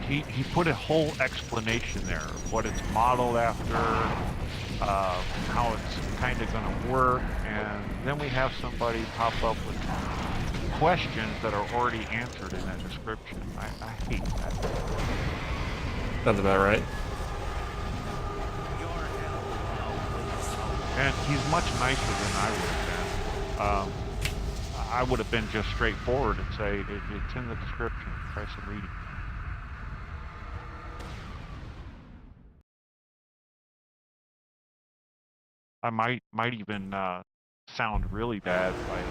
he put a whole explanation there of what it's modeled after, how it's kind of going to work, and then we have somebody pop up with questions that are already answered in that description. I hate that. Sounds about right. And he's much nicer than I would have been. I would have been just straightforward and say, it's in the description, try some reading. I might even sound really bad by,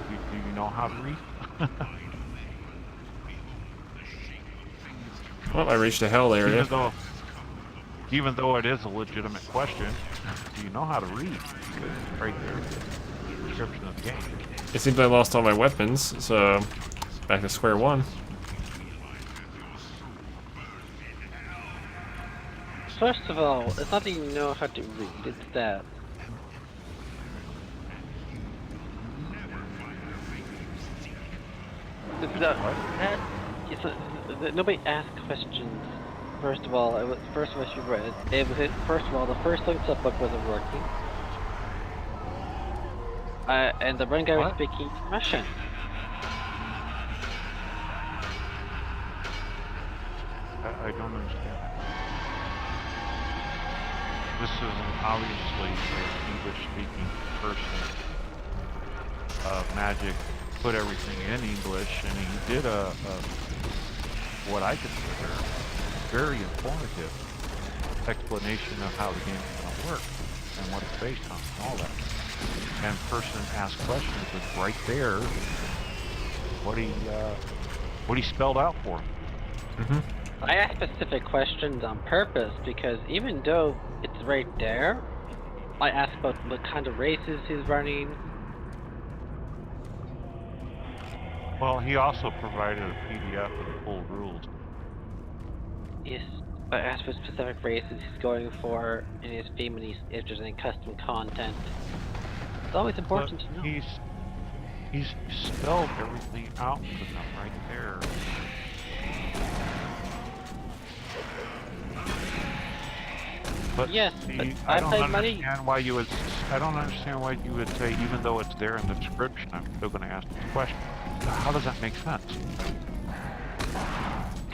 do you know how to read? Well, I reached the hell area. Even though it is a legitimate question, do you know how to read? Because it's right there in the description of the game. It seems I lost all my weapons, so back to square one. First of all, it's not that you know how to read, it's that. Nobody asked questions. First of all, she read. First of all, the first link to the book wasn't working. And the one guy was speaking Russian. I don't understand. This is obviously an English-speaking person. Magic put everything in English, and he did what I consider very informative explanation of how the game is going to work and what it's based on and all that. And person asked questions was right there what he spelled out for him. Mm-hmm. I asked specific questions on purpose because even though it's right there, I asked about what kind of races he's running. Well, he also provided a PDF of the full rules. Yes, I asked what specific races he's going for in his theme and if there's any custom content. It's always important to know. He's spelled everything out for them right there. But yes, see, but I I don't paid understand money. why you would. I don't understand why you would say, even though it's there in the description, I'm still going to ask the question. How does that make sense?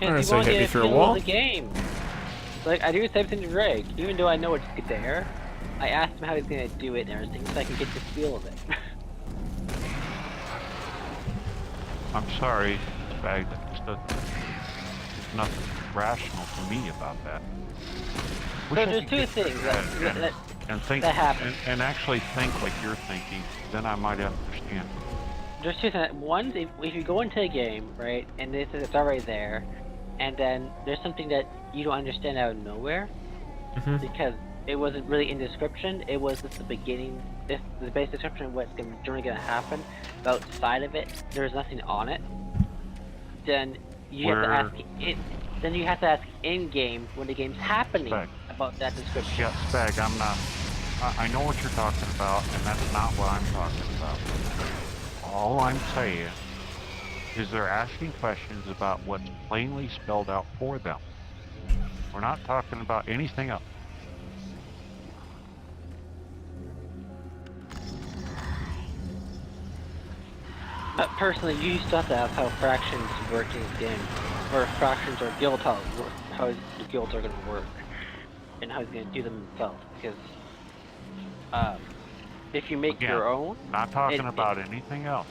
Alright, Because you so want to hit me get a through a feel wall? of the game. Like, I do the same thing to Greg. Even though I know it's there, I asked him how he's going to do it and everything so I can get the feel of it. I'm sorry, Spag, that just doesn't, there's nothing rational for me about that. Wish So I there's could two get things your head that and think that happen. and actually think like you're thinking, then I might understand. There's two things. One, if you go into a game, right, and it's already there, and then there's something that you don't understand out of nowhere, because it wasn't really in description, it was just the beginning, the base description of what's generally going to happen, but outside of it, there's nothing on it, then you have to ask it. Then you have to ask in-game when the game's happening Spag. about that description. Yeah, Spag, I'm not, I know what you're talking about, and that's not what I'm talking about. All I'm saying is they're asking questions about what's plainly spelled out for them. We're not talking about anything else. Personally, you still have to ask how fractions work in this game, or fractions or guild how the guilds are going to work, and how he's going to do them himself. Because if you make Again, your own, not talking about anything else.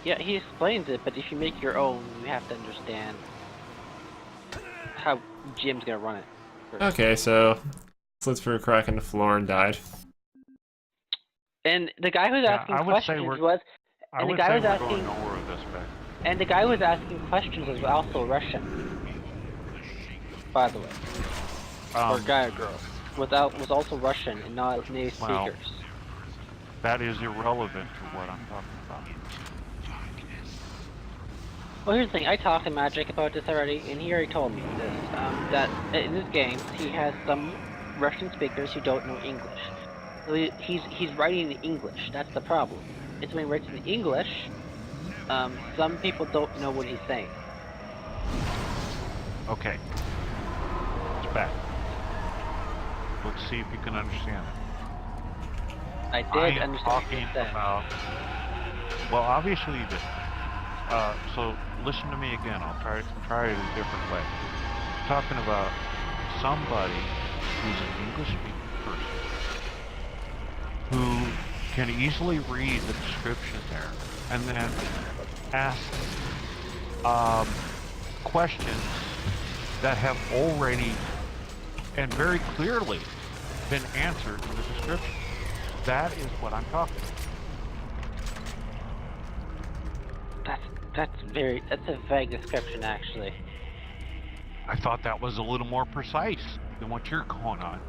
Yeah, he explains it, but if you make your own, you have to understand how Jim's going to run it. First. Okay, so slits through a crack in the floor and died. And the guy who's asking questions was, and the guy was asking, nowhere with this back. and the guy who was asking questions was also Russian, by the way, or guy or girl, was also Russian and not native speakers. That is irrelevant to what I'm talking about. Well, here's the thing. I talked to Magic about this already, and he already told me this. That in this game, he has some Russian speakers who don't know English. So he's writing in English. That's the problem. It's when he writes in English, some people don't know what he's saying. Okay. It's back. Let's see if you can understand it. I did understand what you said. Well, obviously you did. So listen to me again. I'll try it a different way. I'm talking about somebody who's an English-speaking person who can easily read the description there and then ask questions that have already and very clearly been answered in the description. That is what I'm talking about. That's a vague description, actually. I thought that was a little more precise than what you're going on.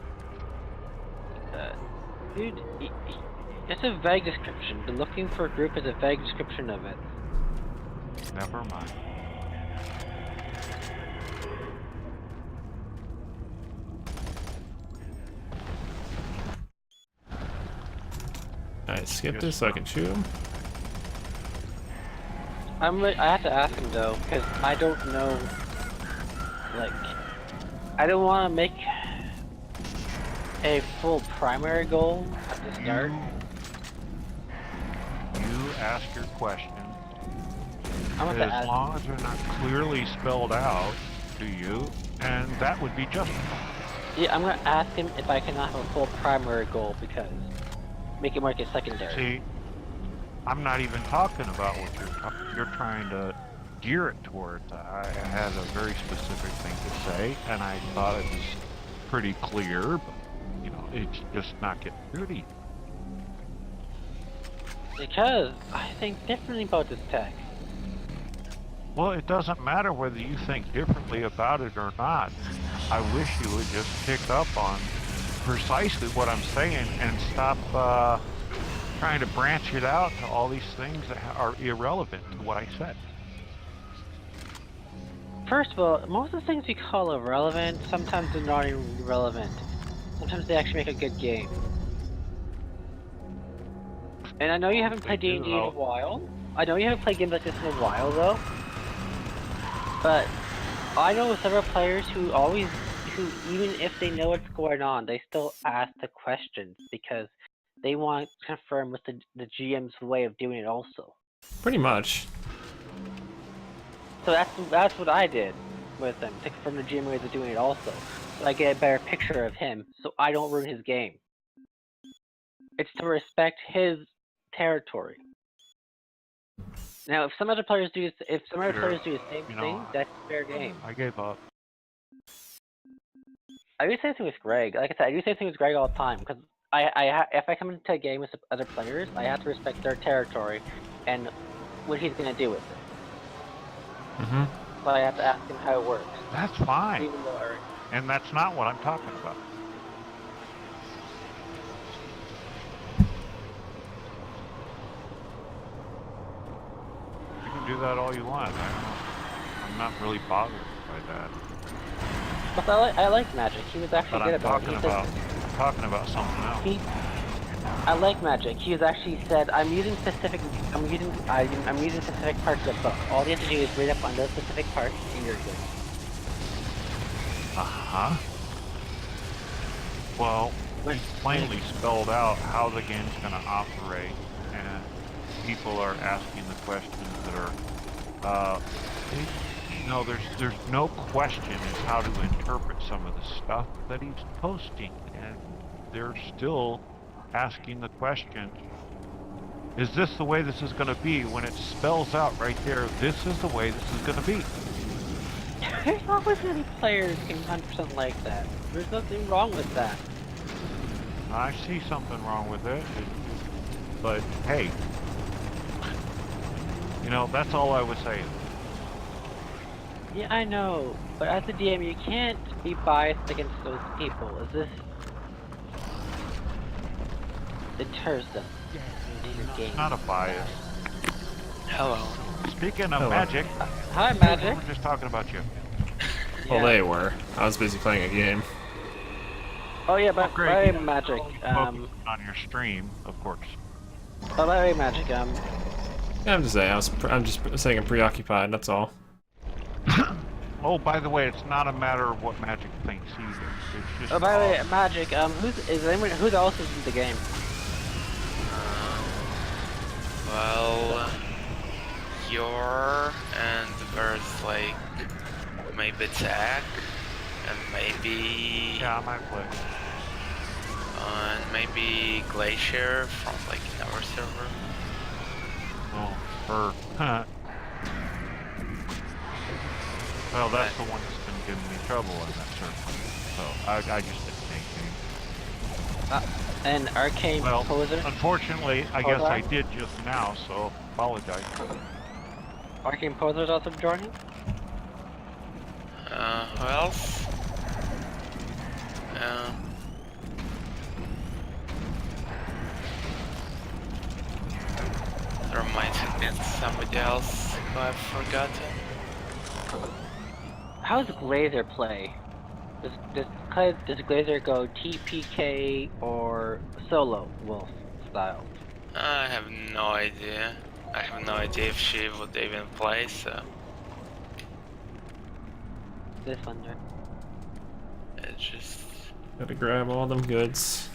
Dude, it's a vague description. The looking for a group is a vague description of it. Never mind. Alright, skip this so I can shoot him. I have to ask him though, because I don't know. Like, I don't want to make a full primary goal at the start. You ask your question. As long as they're not clearly spelled out to you, and that would be justified. Yeah, I'm gonna ask him if I cannot have a full primary goal because make it more like a secondary. See, I'm not even talking about what you're trying to gear it towards. I had a very specific thing to say, and I thought it was pretty clear, but you know, it's just not getting through to you. Because I think differently about this tech. Well, it doesn't matter whether you think differently about it or not. I wish you would just pick up on precisely what I'm saying and stop trying to branch it out to all these things that are irrelevant to what I said. First of all, most of the things we call irrelevant, sometimes they're not even relevant. Sometimes they actually make a good game. And I know you haven't played D&D in a while. I know you haven't played games like this in a while, though. But I know several players who even if they know what's going on, they still ask the questions because they want to confirm with the GM's way of doing it also. Pretty much. So that's what I did with him. To confirm the GM ways of doing it also. So I get a better picture of him, so I don't ruin his game. It's to respect his territory. Now, if some other players do, the same thing, that's fair game. I gave up. I do the same thing with Greg. Like I said, I do the same thing with Greg all the time because if I come into a game with other players, I have to respect their territory and what he's gonna do with it. Mm-hmm. So I have to ask him how it works. That's fine. Even though And that's not what I'm talking about. You can do that all you want. I'm not really bothered by that. But I like Magic. He was actually But good I'm about it. talking about something else. I like Magic. He has actually said, I'm using specific parts of the book. All you have to do is read up on those specific parts, and you're good. Uh-huh. Well, he plainly spelled out how the game's going to operate, and people are asking the questions that are, there's no question as how to interpret some of the stuff that he's posting, and they're still asking the question, is this the way this is going to be, when it spells out right there, this is the way this is going to be. There's always any players can 100% like that. There's nothing wrong with that. I see something wrong with it, but hey, that's all I was saying. Yeah, I know, but as a DM, you can't be biased against those people. This deters them in your game. It's not a bias. Hello. Speaking of Magic, hi Magic. we were just talking about you. Well, they were. I was busy playing a game. Oh yeah, but by the way, Magic. On your stream, of course. By the way, Magic. Yeah, I'm just saying. I'm just saying I'm preoccupied. That's all. Oh, by the way, it's not a matter of what Magic thinks either. It's just. Oh, by the way, Magic. Who else is in the game? Well, and there's like maybe Zach and maybe. Yeah, I might play. And maybe Glacier from like our server. Oh, her. Well, that's the one that's been giving me trouble in that server. So I just didn't take any. An Arcane Poser? Unfortunately, I guess I did just now, so apologize. Arcane Poser's also joining? Who else? There might have been somebody else who I've forgotten. How does Glazer play? Does Glazer go TPK or solo wolf style? I have no idea. I have no idea if she would even play, so. This wonder. It's just. Gotta grab all them goods.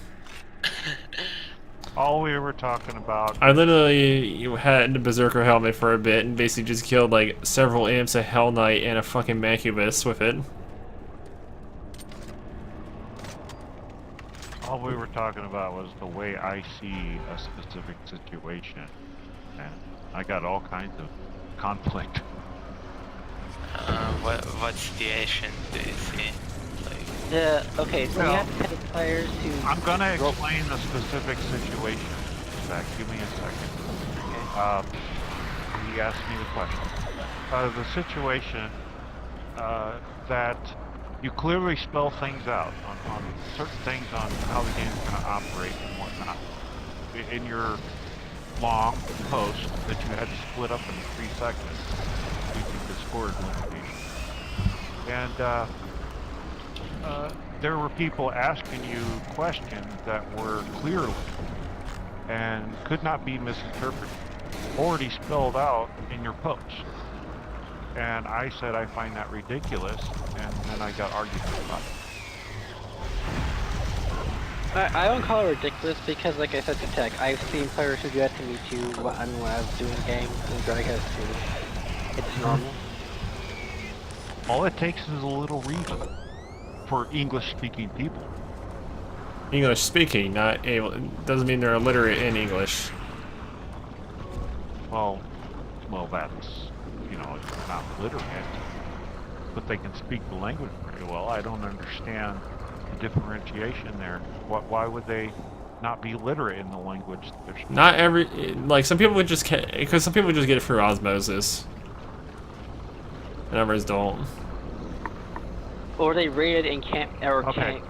All we were talking about. I literally had the Berserker helmet for a bit and basically just killed like several imps, a Hell Knight, and a fucking Mancubus with it. All we were talking about was the way I see a specific situation, and I got all kinds of conflict. What situation do you see? Okay, so you have to pick players who... I'm gonna explain the specific situation. Zach, give me a second. He asked me the question. The situation that you clearly spell things out on certain things on how the game's gonna operate and whatnot. In your long post that you had to split up into 3 segments due to Discord limitations. And there were people asking you questions that were clearly and could not be misinterpreted, already spelled out in your post. And I said I find that ridiculous, and then I got argued about it. I don't call it ridiculous because, like I said to Tech, I've seen players who do that to me too when I was doing games, and Greg has too. It's normal. All it takes is a little reason for English-speaking people. English speaking, not able, doesn't mean they're illiterate in English. Well, that's, you know, it's not literate, but they can speak the language pretty well. I don't understand the differentiation there. Why would they not be literate in the language they're speaking? Not every, like some people would just, because some people just get it through osmosis. And others don't. Or they read it and can't contemplate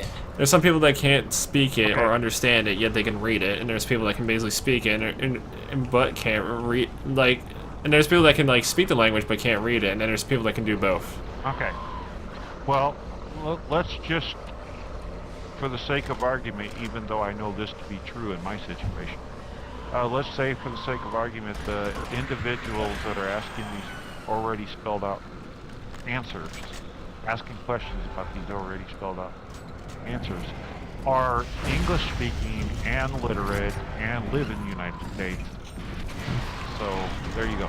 it. There's some people that can't speak it Okay. or understand it, yet they can read it, and there's people that can basically speak it but can't read, like, and there's people that can like speak the language but can't read it, and then there's people that can do both. Okay. Well, let's just, for the sake of argument, even though I know this to be true in my situation, let's say for the sake of argument, the individuals that are asking these already spelled out answers, asking questions about these already spelled out answers, are English speaking and literate and live in the United States. So there you go.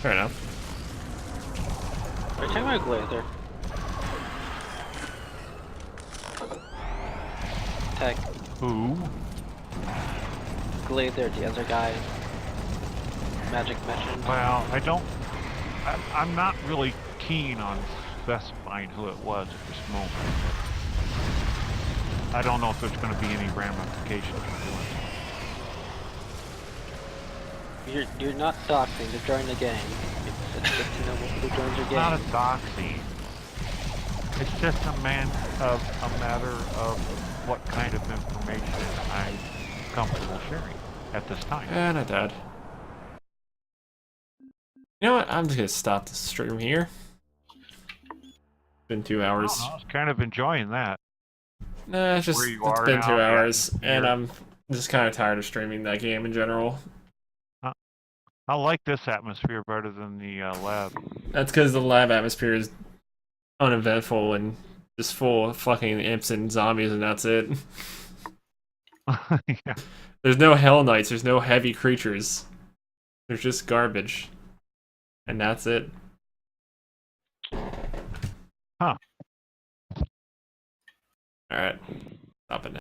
Fair enough. Are you talking about Glazer? Tech. Who? Glazer, the other guy. Magic mentioned. Well, I'm not really keen on specifying who it was at this moment. I don't know if there's going to be any ramifications for doing it. You're not doxing to join the gang. It's good to know who joins your It's not a gang. doxing. It's just a matter of what kind of information I'm comfortable sharing at this time. Not bad. You know what? I'm just gonna stop the stream here. It's been 2 hours. I was kind of enjoying that. Nah, it's just Where you it's are been now, 2 yeah, hours, and you're- I'm just kind of tired of streaming that game in general. I like this atmosphere better than the lab. That's because the lab atmosphere is uneventful and just full of fucking imps and zombies, and that's it. Yeah. There's no Hell Knights, there's no heavy creatures. There's just garbage. And that's it. Huh. Alright. Stop it now.